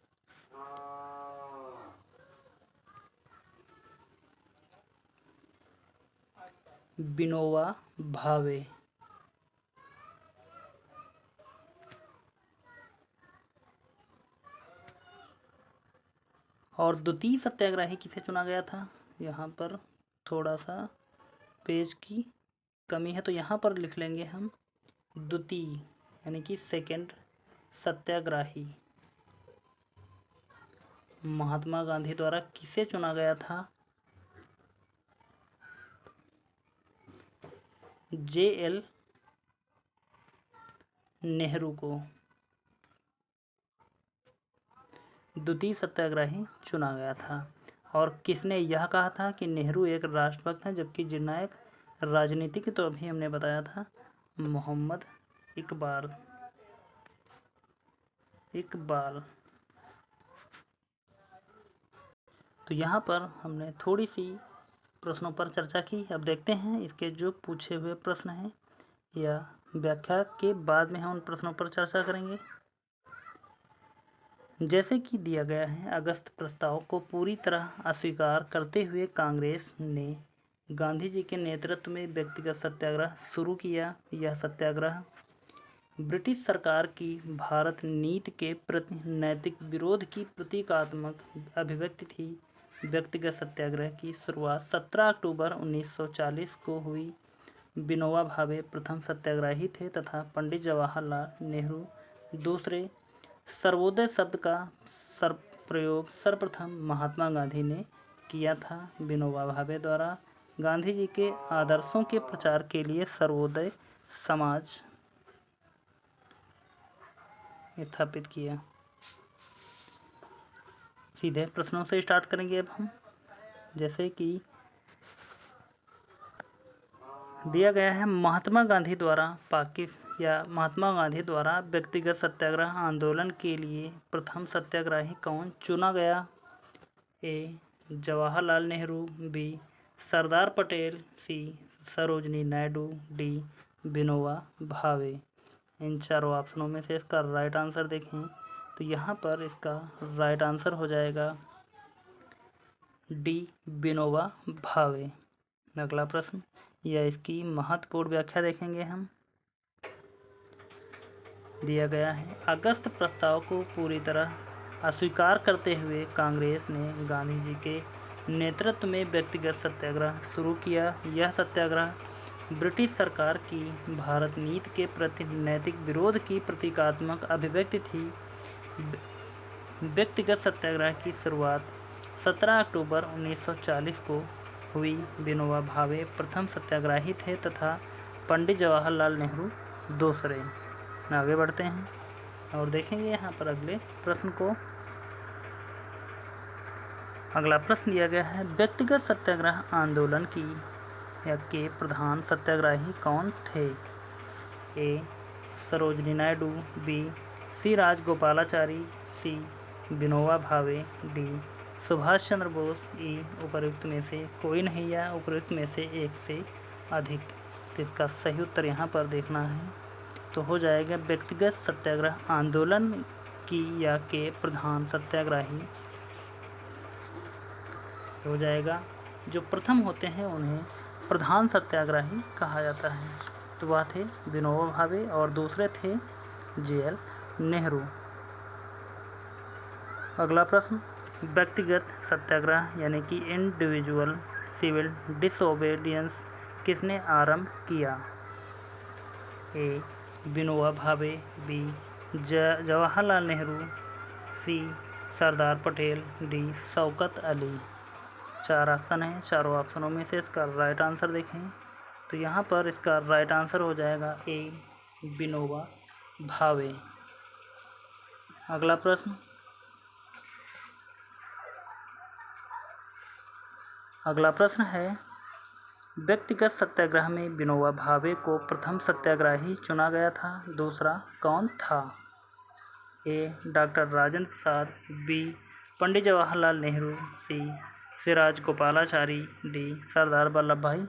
विनोबा भावे। और द्वितीय सत्याग्रही किसे चुना गया था? यहाँ पर थोड़ा सा पेज की कमी है तो यहाँ पर लिख लेंगे हम द्वितीय यानी कि सेकंड सत्याग्रही महात्मा गांधी द्वारा किसे चुना गया था? JL नेहरू को द्वितीय सत्याग्रही चुना गया था। और किसने यह कहा था कि नेहरू एक राष्ट्रभक्त हैं, जबकि जिन्ना एक राजनीतिक, तो अभी हमने बताया था मोहम्मद इकबाल। तो यहाँ पर हमने थोड़ी सी प्रश्नों पर चर्चा की। अब देखते हैं इसके जो पूछे हुए प्रश्न हैं या व्याख्या के बाद में हम उन प्रश्नों पर चर्चा करेंगे। जैसे कि दिया गया है, अगस्त प्रस्ताव को पूरी तरह अस्वीकार करते हुए कांग्रेस ने गांधी जी के नेतृत्व में व्यक्तिगत सत्याग्रह शुरू किया। यह सत्याग्रह ब्रिटिश सरकार की भारत नीति के प्रति नैतिक विरोध की प्रतीकात्मक अभिव्यक्ति थी। व्यक्तिगत सत्याग्रह की शुरुआत 17 अक्टूबर 1940 को हुई। विनोबा भावे प्रथम सत्याग्रही थे तथा पंडित जवाहरलाल नेहरू दूसरे। सर्वोदय शब्द का प्रयोग सर्वप्रथम महात्मा गांधी ने किया था। विनोबा भावे द्वारा गांधी जी के आदर्शों के प्रचार के लिए सर्वोदय समाज स्थापित किया। सीधे प्रश्नों से स्टार्ट करेंगे अब हम। जैसे कि दिया गया है, महात्मा गांधी द्वारा व्यक्तिगत सत्याग्रह आंदोलन के लिए प्रथम सत्याग्रही कौन चुना गया? ए. जवाहरलाल नेहरू, बी. सरदार पटेल, सी. सरोजनी नायडू, डी. विनोबा भावे। इन चारों ऑप्शनों में से इसका राइट आंसर देखें तो यहाँ पर इसका राइट आंसर हो जाएगा डी. विनोबा भावे। अगला प्रश्न या इसकी महत्वपूर्ण व्याख्या देखेंगे हम। दिया गया है, अगस्त प्रस्ताव को पूरी तरह अस्वीकार करते हुए कांग्रेस ने गांधी जी के नेतृत्व में व्यक्तिगत सत्याग्रह शुरू किया। यह सत्याग्रह ब्रिटिश सरकार की भारत नीति के प्रति नैतिक विरोध की प्रतीकात्मक अभिव्यक्ति थी। व्यक्तिगत सत्याग्रह की शुरुआत 17 अक्टूबर 1940 को हुई। विनोबा भावे प्रथम सत्याग्रही थे तथा पंडित जवाहरलाल नेहरू दूसरे। आगे बढ़ते हैं और देखेंगे यहाँ पर अगले प्रश्न को। अगला प्रश्न दिया गया है, व्यक्तिगत सत्याग्रह आंदोलन के प्रधान सत्याग्रही कौन थे? ए. सरोजनी नायडू, बी. सी. राजगोपालाचारी, सी. विनोबा भावे, डी. सुभाष चंद्र बोस, ई. उपरोक्त में से कोई नहीं या उपरोक्त में से एक से अधिक। तो इसका सही उत्तर यहाँ पर देखना है तो हो जाएगा व्यक्तिगत सत्याग्रह आंदोलन की या के प्रधान सत्याग्रही हो जाएगा। जो प्रथम होते हैं उन्हें प्रधान सत्याग्रही कहा जाता है। तो वह थे विनोबा भावे और दूसरे थे जे.एल. नेहरू। अगला प्रश्न, व्यक्तिगत सत्याग्रह यानी कि इंडिविजुअल सिविल डिसोबीडियंस किसने आरंभ किया? ए. विनोबा भावे, बी. जवाहरलाल नेहरू, सी. सरदार पटेल, डी. शौकत अली। चार ऑप्शन हैं, चारों ऑप्शनों में से इसका राइट आंसर देखें तो यहाँ पर इसका राइट आंसर हो जाएगा ए. विनोबा भावे। अगला प्रश्न, है व्यक्तिगत सत्याग्रह में विनोबा भावे को प्रथम सत्याग्रही चुना गया था। दूसरा कौन था? ए. Doctor Rajendra Prasad, B. पंडित जवाहरलाल नेहरू, सी. सिराज गोपालाचारी, डी. सरदार वल्लभ भाई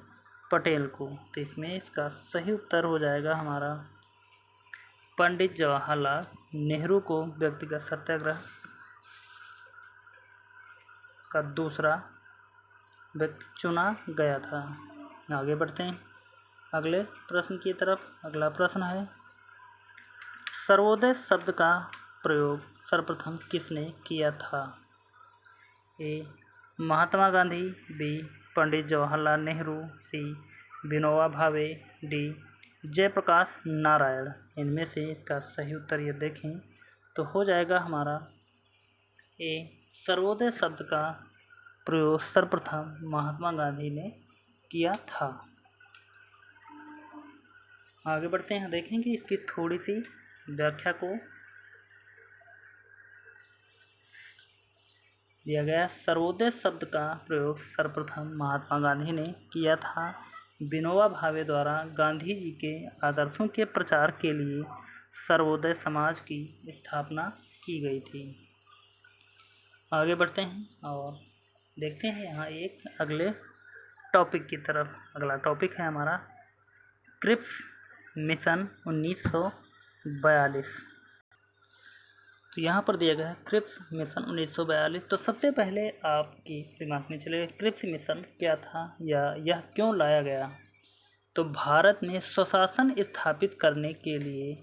पटेल को। तो इसमें इसका सही उत्तर हो जाएगा हमारा पंडित जवाहरलाल नेहरू को व्यक्तिगत सत्याग्रह का दूसरा व्यक्ति चुना गया था। आगे बढ़ते हैं अगले प्रश्न की तरफ। अगला प्रश्न है, सर्वोदय शब्द का प्रयोग सर्वप्रथम किसने किया था? ए. महात्मा गांधी, बी. पंडित जवाहरलाल नेहरू, सी. विनोबा भावे, डी. जयप्रकाश नारायण। इनमें से इसका सही उत्तर ये देखें तो हो जाएगा हमारा ए. सर्वोदय शब्द का प्रयोग सर्वप्रथम महात्मा गांधी ने किया था। आगे बढ़ते हैं, देखेंगे इसकी थोड़ी सी व्याख्या को। दिया गया, सर्वोदय शब्द का प्रयोग सर्वप्रथम महात्मा गांधी ने किया था। विनोबा भावे द्वारा गांधी जी के आदर्शों के प्रचार के लिए सर्वोदय समाज की स्थापना की गई थी। आगे बढ़ते हैं और देखते हैं यहाँ एक अगले टॉपिक की तरफ। अगला टॉपिक है हमारा क्रिप्स मिशन 1942। तो यहाँ पर दिया गया है क्रिप्स मिशन 1942। तो सबसे पहले आपके दिमाग में चले क्रिप्स मिशन क्या था या यह क्यों लाया गया? तो भारत में स्वशासन स्थापित करने के लिए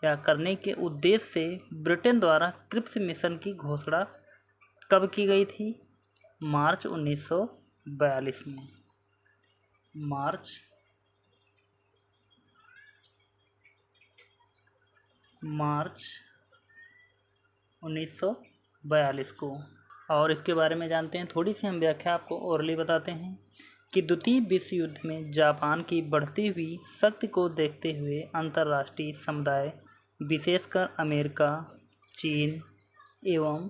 या करने के उद्देश्य से ब्रिटेन द्वारा क्रिप्स मिशन की घोषणा कब की गई थी? मार्च 1942 में। मार्च 1942 को। और इसके बारे में जानते हैं, थोड़ी सी हम व्याख्या आपको ओरली बताते हैं कि द्वितीय विश्व युद्ध में जापान की बढ़ती हुई शक्ति को देखते हुए अंतर्राष्ट्रीय समुदाय, विशेषकर अमेरिका, चीन एवं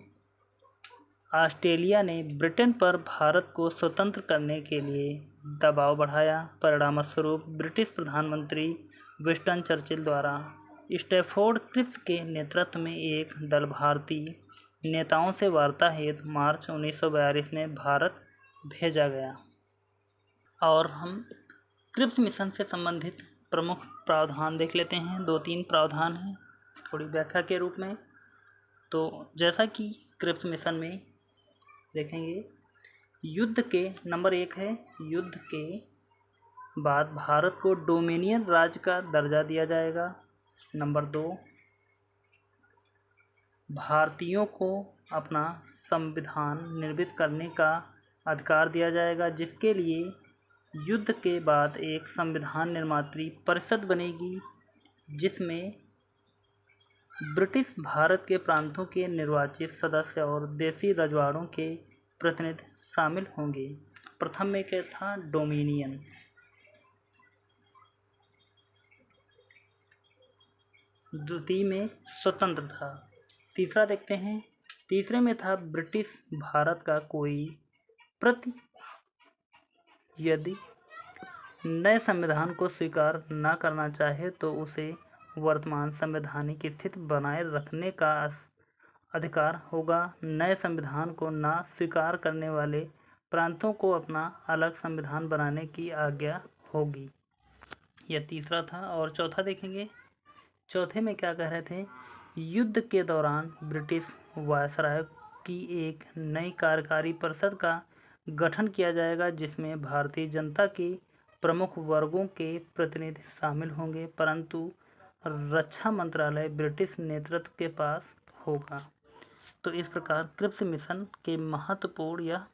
ऑस्ट्रेलिया ने ब्रिटेन पर भारत को स्वतंत्र करने के लिए दबाव बढ़ाया। परिणामस्वरूप ब्रिटिश प्रधानमंत्री विंस्टन चर्चिल द्वारा स्टैफोर्ड क्रिप्स के नेतृत्व में एक दल भारतीय नेताओं से वार्ता हेतु मार्च 1942 में भारत भेजा गया। और हम क्रिप्स मिशन से संबंधित प्रमुख प्रावधान देख लेते हैं। 2-3 प्रावधान हैं थोड़ी व्याख्या के रूप में। तो जैसा कि क्रिप्स मिशन में देखेंगे, युद्ध के नंबर 1 है, युद्ध के बाद भारत को डोमिनियन राज्य का दर्जा दिया जाएगा। नंबर 2, भारतीयों को अपना संविधान निर्मित करने का अधिकार दिया जाएगा, जिसके लिए युद्ध के बाद एक संविधान निर्मात्री परिषद बनेगी, जिसमें ब्रिटिश भारत के प्रांतों के निर्वाचित सदस्य और देशी रजवाड़ों के प्रतिनिधि शामिल होंगे। प्रथम में क्या था? डोमिनियन। द्वितीय में स्वतंत्र था। तीसरा देखते हैं, तीसरे में था ब्रिटिश भारत का कोई प्रति यदि नए संविधान को स्वीकार न करना चाहे तो उसे वर्तमान संवैधानिक स्थिति बनाए रखने का अधिकार होगा। नए संविधान को न स्वीकार करने वाले प्रांतों को अपना अलग संविधान बनाने की आज्ञा होगी। यह तीसरा था। और चौथा देखेंगे, चौथे में क्या कह रहे थे? युद्ध के दौरान ब्रिटिश वायसराय की एक नई कार्यकारी परिषद का गठन किया जाएगा, जिसमें भारतीय जनता के प्रमुख वर्गों के प्रतिनिधि शामिल होंगे, परंतु रक्षा मंत्रालय ब्रिटिश नेतृत्व के पास होगा। तो इस प्रकार क्रिप्स मिशन के महत्वपूर्ण या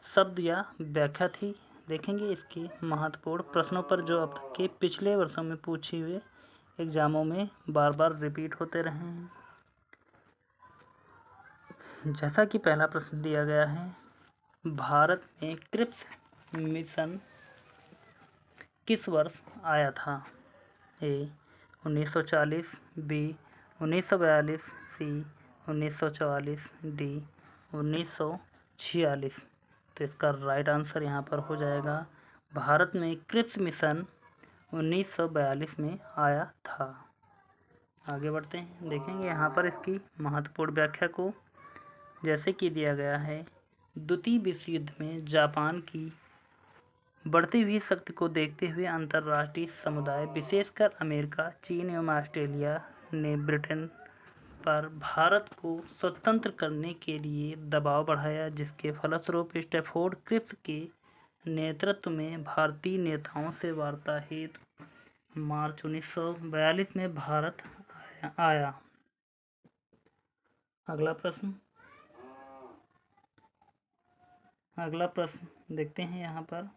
शब्द या व्याख्या थी। देखेंगे इसके महत्वपूर्ण प्रश्नों पर जो अब तक के पिछले वर्षों में पूछे हुए एग्जामों में बार बार रिपीट होते रहे हैं। जैसा कि पहला प्रश्न दिया गया है, भारत में क्रिप्स मिशन किस वर्ष आया था? ए 1940, बी 1942, सी 1944, डी 1946। तो इसका राइट आंसर यहाँ पर हो जाएगा, भारत में क्रिप्स मिशन 1942 में आया था। आगे बढ़ते हैं, देखेंगे यहाँ पर इसकी महत्वपूर्ण व्याख्या को। जैसे कि दिया गया है, द्वितीय विश्व युद्ध में जापान की बढ़ती हुई शक्ति को देखते हुए अंतर्राष्ट्रीय समुदाय, विशेषकर अमेरिका, चीन एवं ऑस्ट्रेलिया ने ब्रिटेन पर भारत को स्वतंत्र करने के लिए दबाव बढ़ाया, जिसके फलस्वरूप स्टैफोर्ड क्रिप्स के नेतृत्व में भारतीय नेताओं से वार्ता हेतु मार्च 1942 में भारत आया। अगला प्रश्न देखते हैं यहाँ पर।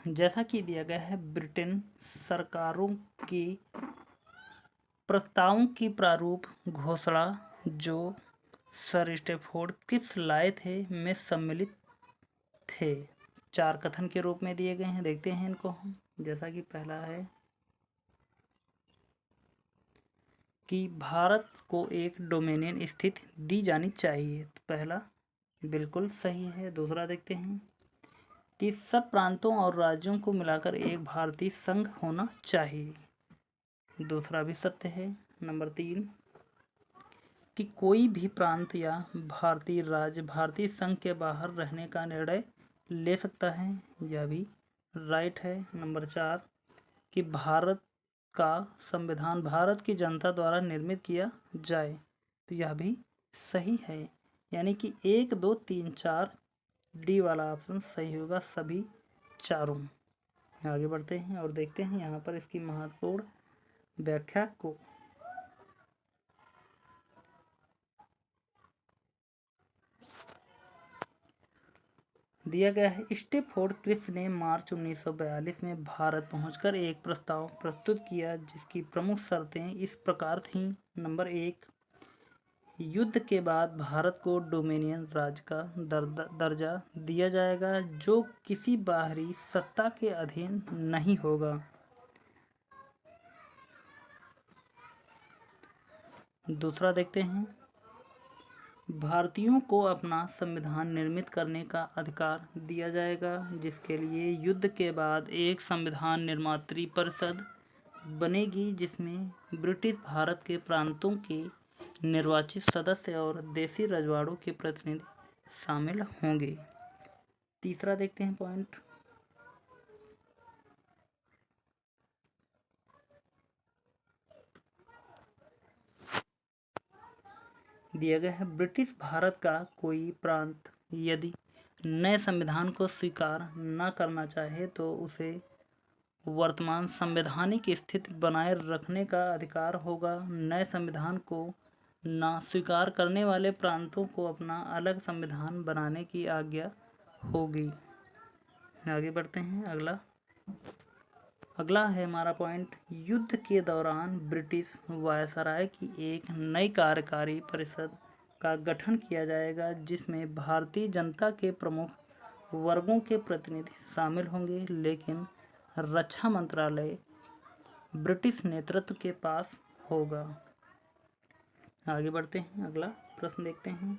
जैसा कि दिया गया है, ब्रिटेन सरकारों के प्रस्तावों की प्रारूप घोषणा जो सर स्टैफोर्ड क्रिप्स लाए थे में सम्मिलित थे। 4 कथन के रूप में दिए गए हैं, देखते हैं इनको हम। जैसा कि पहला है कि भारत को एक डोमिनियन स्थिति दी जानी चाहिए, तो पहला बिल्कुल सही है। दूसरा देखते हैं कि सब प्रांतों और राज्यों को मिलाकर एक भारतीय संघ होना चाहिए, दूसरा भी सत्य है। नंबर 3 कि कोई भी प्रांत या भारतीय राज्य भारतीय संघ के बाहर रहने का निर्णय ले सकता है, यह भी राइट है। नंबर 4 कि भारत का संविधान भारत की जनता द्वारा निर्मित किया जाए, तो यह भी सही है। यानी कि 1, 2, 3, 4 डी वाला ऑप्शन सही होगा, सभी चारों। आगे बढ़ते हैं और देखते हैं यहाँ पर इसकी महत्वपूर्ण व्याख्या को। दिया गया है, स्टेफोर्ड क्रिप्स ने मार्च 1942 में भारत पहुंचकर एक प्रस्ताव प्रस्तुत किया जिसकी प्रमुख शर्तें इस प्रकार थीं। नंबर 1, युद्ध के बाद भारत को डोमिनियन राज्य का दर्जा दिया जाएगा जो किसी बाहरी सत्ता के अधीन नहीं होगा। दूसरा देखते हैं, भारतीयों को अपना संविधान निर्मित करने का अधिकार दिया जाएगा जिसके लिए युद्ध के बाद एक संविधान निर्मात्री परिषद बनेगी जिसमें ब्रिटिश भारत के प्रांतों के निर्वाचित सदस्य और देसी रजवाड़ों के प्रतिनिधि शामिल होंगे। तीसरा देखते हैं पॉइंट, दिया गया है, ब्रिटिश भारत का कोई प्रांत यदि नए संविधान को स्वीकार न करना चाहे तो उसे वर्तमान संवैधानिक स्थिति बनाए रखने का अधिकार होगा। नए संविधान को न स्वीकार करने वाले प्रांतों को अपना अलग संविधान बनाने की आज्ञा होगी। आगे बढ़ते हैं, अगला है हमारा पॉइंट, युद्ध के दौरान ब्रिटिश वायसराय की एक नई कार्यकारी परिषद का गठन किया जाएगा जिसमें भारतीय जनता के प्रमुख वर्गों के प्रतिनिधि शामिल होंगे लेकिन रक्षा मंत्रालय ब्रिटिश नेतृत्व के पास होगा। आगे बढ़ते हैं, अगला प्रश्न देखते हैं।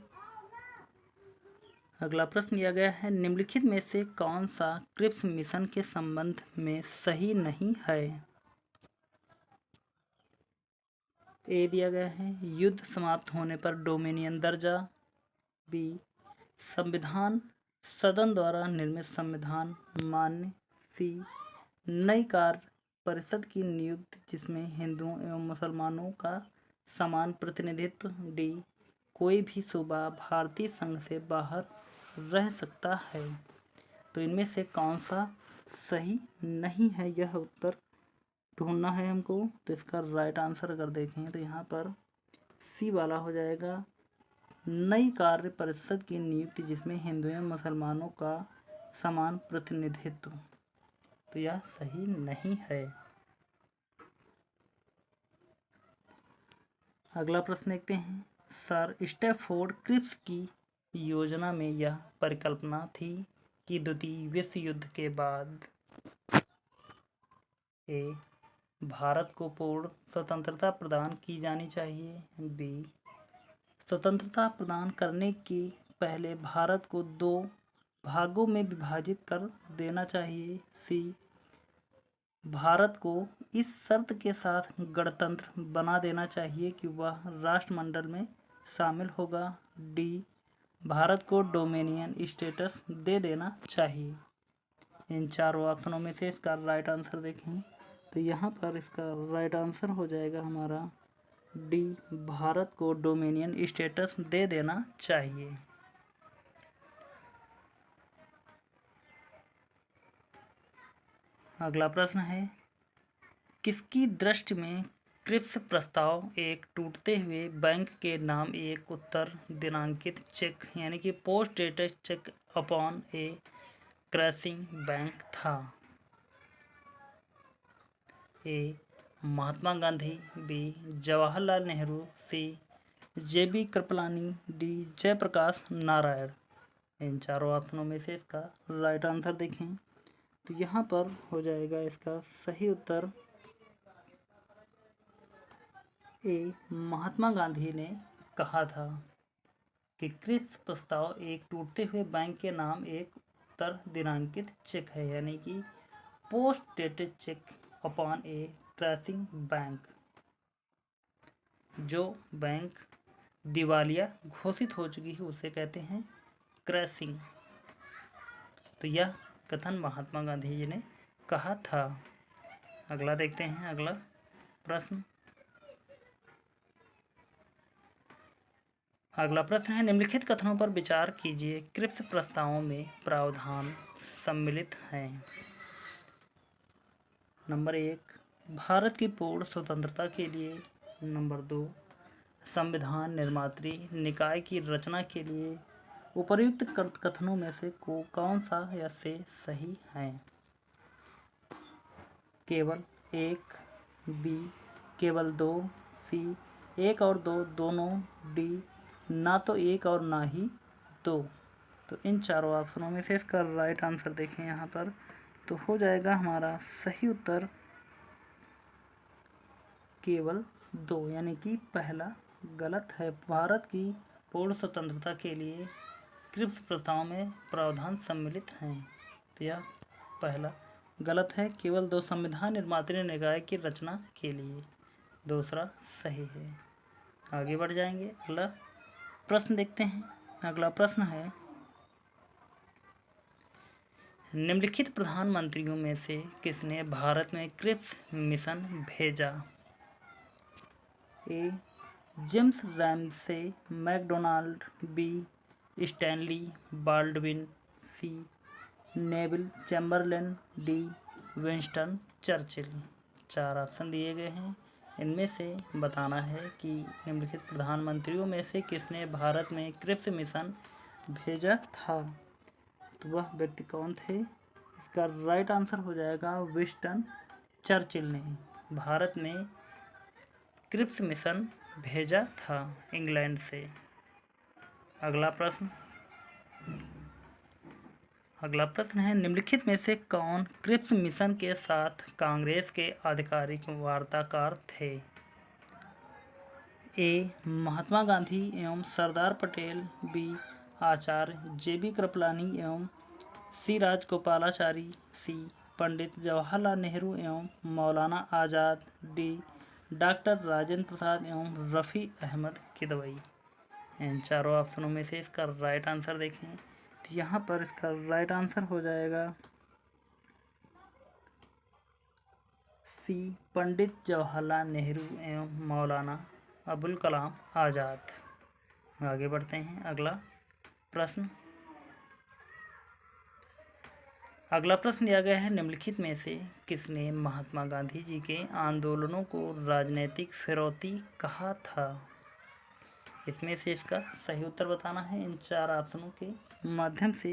अगला प्रश्न दिया गया है, निम्नलिखित में से कौन सा क्रिप्स मिशन के संबंध में सही नहीं है। ए दिया गया है, युद्ध समाप्त होने पर डोमिनियन दर्जा। बी, संविधान सदन द्वारा निर्मित संविधान मान्य। सी, नई कार्य परिषद की नियुक्ति जिसमें हिंदुओं एवं मुसलमानों का समान प्रतिनिधित्व। डी, कोई भी सूबा भारतीय संघ से बाहर रह सकता है। तो इनमें से कौन सा सही नहीं है, यह उत्तर ढूंढना है हमको। तो इसका राइट आंसर अगर देखें तो यहाँ पर सी वाला हो जाएगा, नई कार्य परिषद की नियुक्ति जिसमें हिंदू एवं मुसलमानों का समान प्रतिनिधित्व। तो यह सही नहीं है। अगला प्रश्न देखते हैं, सर स्टैफोर्ड क्रिप्स की योजना में यह परिकल्पना थी कि द्वितीय विश्व युद्ध के बाद ए, भारत को पूर्ण स्वतंत्रता प्रदान की जानी चाहिए। बी, स्वतंत्रता प्रदान करने के पहले भारत को 2 भागों में विभाजित कर देना चाहिए। सी, भारत को इस शर्त के साथ गणतंत्र बना देना चाहिए कि वह राष्ट्रमंडल में शामिल होगा। डी, भारत को डोमिनियन स्टेटस दे देना चाहिए। इन चारों ऑप्शनों में से इसका राइट आंसर देखें तो यहाँ पर इसका राइट आंसर हो जाएगा हमारा डी, भारत को डोमिनियन स्टेटस दे देना चाहिए। अगला प्रश्न है, किसकी दृष्टि में क्रिप्स प्रस्ताव एक टूटते हुए बैंक के नाम एक उत्तर दिनांकित चेक यानी कि पोस्ट डेटेड चेक अपॉन ए क्रैशिंग बैंक था। ए, महात्मा गांधी। बी, जवाहरलाल नेहरू। सी, जेबी कृपलानी। डी, जयप्रकाश नारायण। इन चारों ऑप्शनों में से इसका राइट आंसर देखें तो यहाँ पर हो जाएगा इसका सही उत्तर ए, महात्मा गांधी ने कहा था कि क्रिप्स प्रस्ताव एक टूटते हुए बैंक के नाम एक उत्तर दिनांकित चेक है यानी कि पोस्ट डेटेड चेक अपॉन ए क्रैशिंग बैंक। जो बैंक दिवालिया घोषित हो चुकी है उसे कहते हैं क्रैशिंग। तो यह कथन महात्मा गांधी जी ने कहा था। अगला देखते हैं, अगला प्रश्न, अगला प्रश्न है, निम्नलिखित कथनों पर विचार कीजिए। क्रिप्स प्रस्तावों में प्रावधान सम्मिलित हैं। नंबर 1, भारत की पूर्ण स्वतंत्रता के लिए। नंबर 2, संविधान निर्मात्री निकाय की रचना के लिए। उपर्युक्त कथनों में से कौन सा या से सही है? केवल 1, बी, केवल 2, सी, 1 और 2 दोनों, डी, ना तो 1 और ना ही 2। तो इन चारों ऑप्शनों में से इसका राइट आंसर देखें यहाँ पर, तो हो जाएगा हमारा सही उत्तर केवल 2, यानी कि पहला गलत है। भारत की पूर्ण स्वतंत्रता के लिए क्रिप्स प्रस्ताव में प्रावधान सम्मिलित हैं, तो यह पहला गलत है। केवल 2 संविधान निर्मात्री निकाय की रचना के लिए, दूसरा सही है। आगे बढ़ जाएंगे, अगला प्रश्न देखते हैं। अगला प्रश्न है, निम्नलिखित प्रधानमंत्रियों में से किसने भारत में क्रिप्स मिशन भेजा? A, James Ramsay MacDonald. B, Stanley Baldwin. C, Neville Chamberlain. D, Winston Churchill. 4 option दिए गए हैं, इनमें से बताना है कि निम्नलिखित प्रधानमंत्रियों में से किसने भारत में क्रिप्स मिशन भेजा था। तो वह व्यक्ति कौन थे? इसका राइट आंसर हो जाएगा विंस्टन चर्चिल ने भारत में क्रिप्स मिशन भेजा था इंग्लैंड से। अगला प्रश्न है, निम्नलिखित में से कौन क्रिप्स मिशन के साथ कांग्रेस के आधिकारिक वार्ताकार थे? ए, महात्मा गांधी एवं सरदार पटेल। बी, आचार्य JB कृपलानी एवं सी राजगोपालाचारी। सी, पंडित जवाहरलाल नेहरू एवं मौलाना आज़ाद। डी, डॉक्टर राजेंद्र प्रसाद एवं रफ़ी अहमद किदवई। इन चारों ऑप्शनों में से इसका राइट आंसर देखें, तो यहाँ पर इसका राइट आंसर हो जाएगा सी, पंडित जवाहरलाल नेहरू एवं मौलाना अबुल कलाम आज़ाद। आगे बढ़ते हैं, अगला प्रश्न दिया गया है, निम्नलिखित में से किसने महात्मा गांधी जी के आंदोलनों को राजनीतिक फिरौती कहा था? इसमें से इसका सही उत्तर बताना है इन 4 ऑप्शनों के माध्यम से।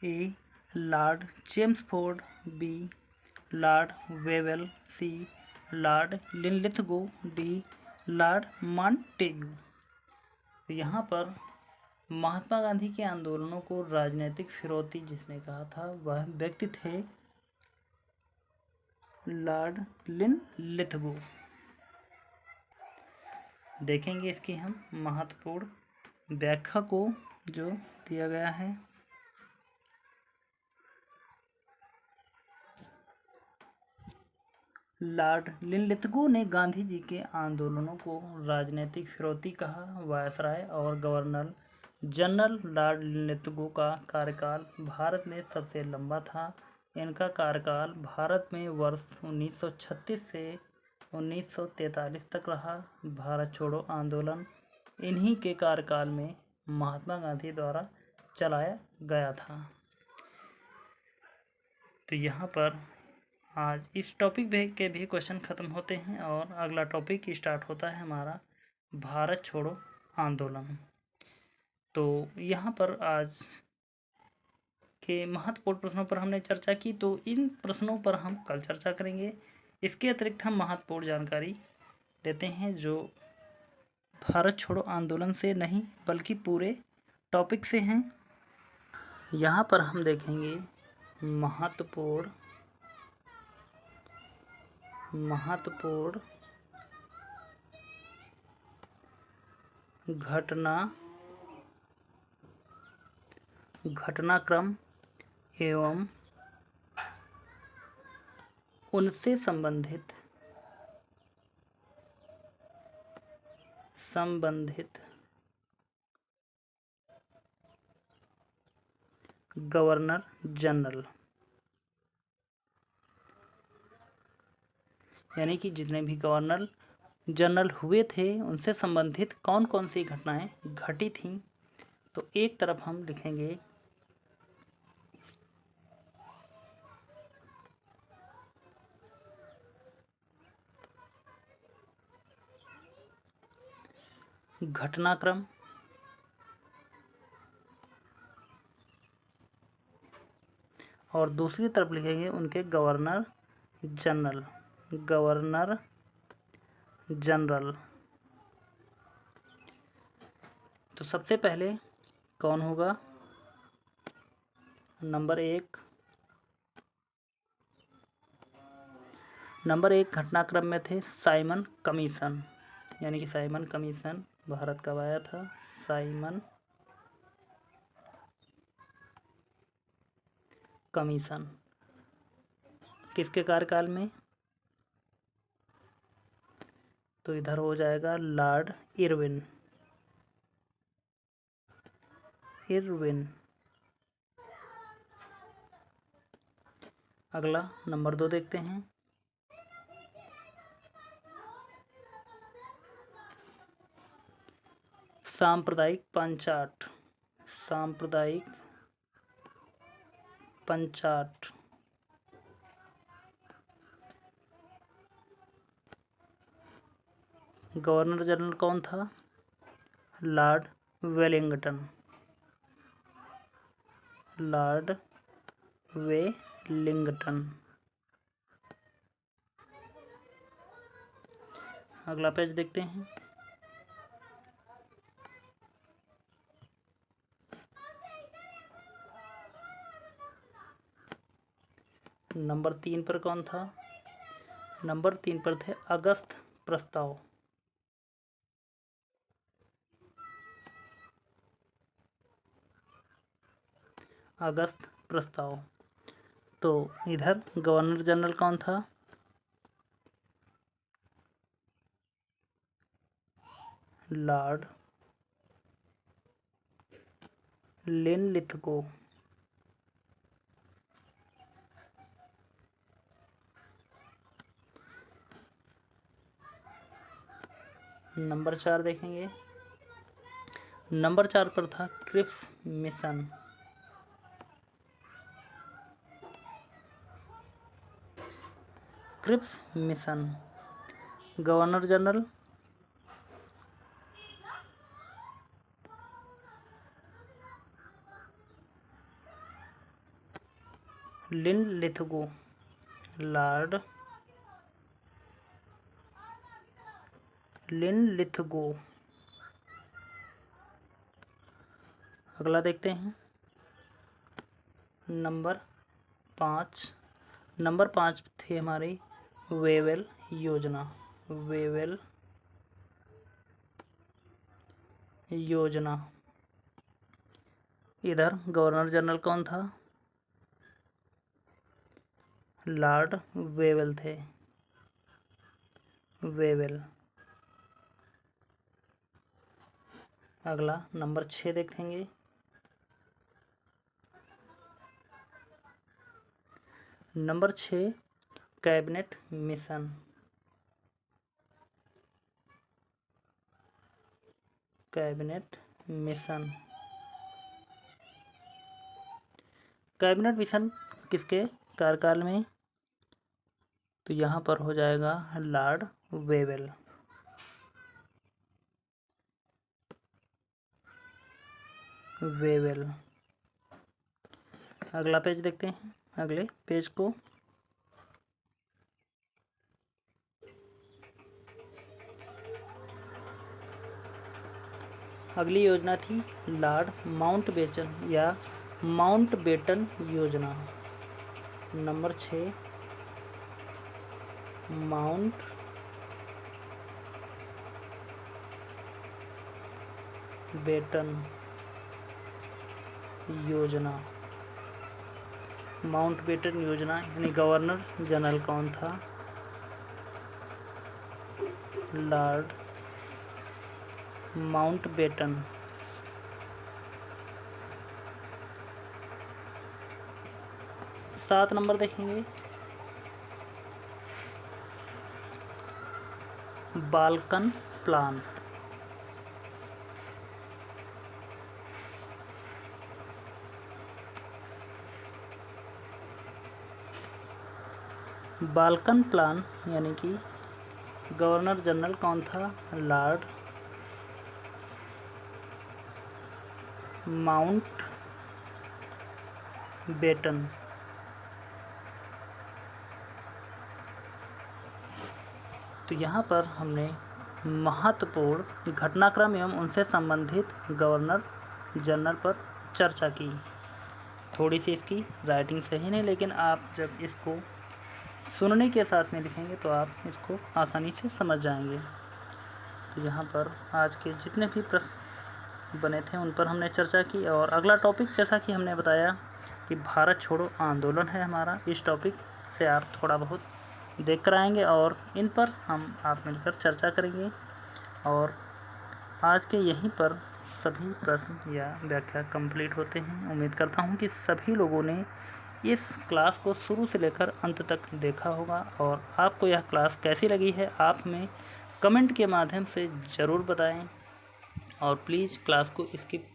A, lord Chelmsford. B, lord Wavell. C, lord Linlithgow. D, lord Montagu. तो यहाँ पर महात्मा गांधी के आंदोलनों को राजनीतिक फिरौती जिसने कहा था वह व्यक्ति थे लॉर्ड लिनलिथगो। देखेंगे इसकी हम महत्वपूर्ण व्याख्या को जो दिया गया है। लॉर्ड लिनलिथगो ने गांधी जी के आंदोलनों को राजनीतिक फिरौती कहा। वायसराय और गवर्नर जनरल लॉर्ड लिनलिथगो का कार्यकाल भारत में सबसे लंबा था। इनका कार्यकाल भारत में वर्ष 1936 से 1943 तक रहा। भारत छोड़ो आंदोलन इन्हीं के कार्यकाल में महात्मा गांधी द्वारा चलाया गया था। तो यहाँ पर आज इस टॉपिक के भी क्वेश्चन ख़त्म होते हैं और अगला टॉपिक स्टार्ट होता है हमारा भारत छोड़ो आंदोलन। तो यहाँ पर आज के महत्वपूर्ण प्रश्नों पर हमने चर्चा की, तो इन प्रश्नों पर हम कल चर्चा करेंगे। इसके अतिरिक्त हम महत्वपूर्ण जानकारी देते हैं जो भारत छोड़ो आंदोलन से नहीं बल्कि पूरे टॉपिक से हैं। यहाँ पर हम देखेंगे महत्वपूर्ण घटनाक्रम एवं उनसे संबंधित गवर्नर जनरल, यानी कि जितने भी गवर्नर जनरल हुए थे उनसे संबंधित कौन कौन सी घटनाएं घटी थीं? तो एक तरफ हम लिखेंगे घटनाक्रम, और दूसरी तरफ लिखेंगे उनके गवर्नर जनरल। Governor general. तो सबसे पहले कौन होगा? नंबर एक घटनाक्रम में थे साइमन कमीशन, यानी कि साइमन कमीशन भारत कब आया था? साइमन कमीशन किसके कार्यकाल में? तो इधर हो जाएगा लॉर्ड इरविन। अगला नंबर 2 देखते हैं। सांप्रदायिक पंचाट। सांप्रदायिक पंचाट गवर्नर जनरल कौन था? Lord Wellington. Lord Wellington. अगला पेज देखते हैं। नंबर 3 पर कौन था? नंबर 3 पर थे अगस्त प्रस्ताव। अगस्त प्रस्ताव। तो इधर गवर्नर जनरल कौन था? Lord Linlithgow. नंबर 4 देखेंगे। नंबर 4 पर था Cripps mission. Cripps mission governor general Linlithgow. Lord Linlithgow. अगला देखते हैं। नंबर 5। नंबर 5 थे हमारी वेवेल योजना। वेवेल योजना। इधर गवर्नर जनरल कौन था? लॉर्ड वेवेल थे। वेवेल। अगला नंबर 6 देखेंगे। Number 6 cabinet mission. Cabinet mission. Cabinet mission किसके कार्यकाल में? तो यहाँ पर हो जाएगा लॉर्ड वेवेल। वेवेल। अगला पेज देखते हैं। अगले पेज को अगली योजना थी लॉर्ड माउंटबेटन या माउंटबेटन योजना। नंबर 6 माउंट बेटन योजना। माउंटबेटन योजना यानी गवर्नर जनरल कौन था? Lord Mountbatten. 7 नंबर देखेंगे। Balkan plan. बाल्कन प्लान यानी कि गवर्नर जनरल कौन था? Lord Mountbatten. तो यहाँ पर हमने महत्वपूर्ण घटनाक्रम एवं उनसे संबंधित गवर्नर जनरल पर चर्चा की। थोड़ी सी इसकी राइटिंग सही नहीं, लेकिन आप जब इसको सुनने के साथ में लिखेंगे तो आप इसको आसानी से समझ जाएंगे। तो यहाँ पर आज के जितने भी प्रश्न बने थे उन पर हमने चर्चा की। और अगला टॉपिक, जैसा कि हमने बताया कि भारत छोड़ो आंदोलन है हमारा, इस टॉपिक से आप थोड़ा बहुत देख कर आएंगे और इन पर हम आप मिलकर चर्चा करेंगे। और आज के यहीं पर सभी प्रश्न या व्याख्या कंप्लीट होते हैं। उम्मीद करता हूं कि सभी लोगों ने इस क्लास को शुरू से लेकर अंत तक देखा होगा। और आपको यह क्लास कैसी लगी है आप में कमेंट के माध्यम से ज़रूर बताएं। और प्लीज़ क्लास को स्किप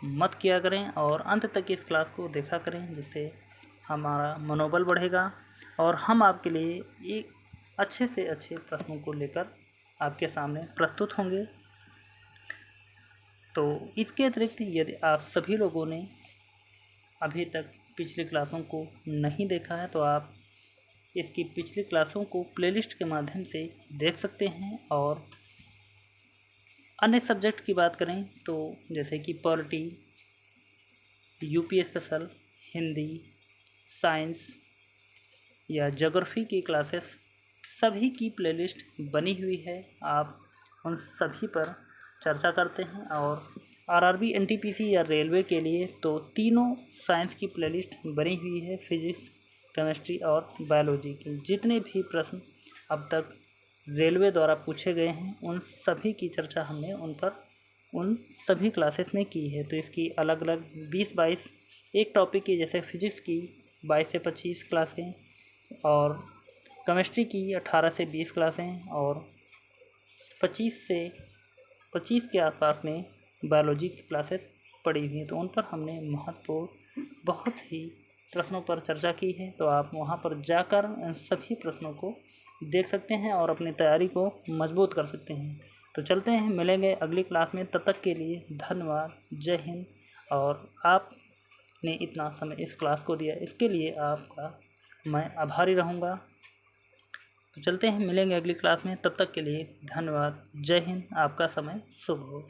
मत किया करें और अंत तक इस क्लास को देखा करें, जिससे हमारा मनोबल बढ़ेगा और हम आपके लिए एक अच्छे से अच्छे प्रश्नों को लेकर आपके सामने प्रस्तुत होंगे। तो इसके अतिरिक्त यदि आप सभी लोगों ने अभी तक पिछली क्लासों को नहीं देखा है तो आप इसकी पिछली क्लासों को प्लेलिस्ट के माध्यम से देख सकते हैं। और अन्य सब्जेक्ट की बात करें तो जैसे कि polity, UP special, Hindi, science या ज्योग्राफी की क्लासेस सभी की प्लेलिस्ट बनी हुई है। आप उन सभी पर चर्चा करते हैं। और आरआरबी, एनटीपीसी या रेलवे के लिए तो तीनों साइंस की प्लेलिस्ट बनी हुई है। फिजिक्स, केमिस्ट्री और बायोलॉजी के जितने भी प्रश्न अब तक रेलवे द्वारा पूछे गए हैं उन सभी की चर्चा हमने उन सभी क्लासेस में की है। तो इसकी अलग अलग 20-22 एक टॉपिक की, जैसे फिजिक्स की 22 से 25 क्लासें और केमिस्ट्री की 18 से 20 क्लासें और 25 के आसपास में बायोलॉजी की क्लासेस पड़ी हुई हैं। तो उन पर हमने महत्वपूर्ण बहुत ही प्रश्नों पर चर्चा की है। तो आप वहां पर जाकर इन सभी प्रश्नों को देख सकते हैं और अपनी तैयारी को मजबूत कर सकते हैं। तो चलते हैं, मिलेंगे अगली क्लास में। तब तक के लिए धन्यवाद, जय हिंद। और आपने इतना समय इस क्लास को दिया, इसके लिए आपका मैं आभारी रहूँगा। तो चलते हैं, मिलेंगे अगली क्लास में। तब तक के लिए धन्यवाद, जय हिंद। आपका समय शुभ हो।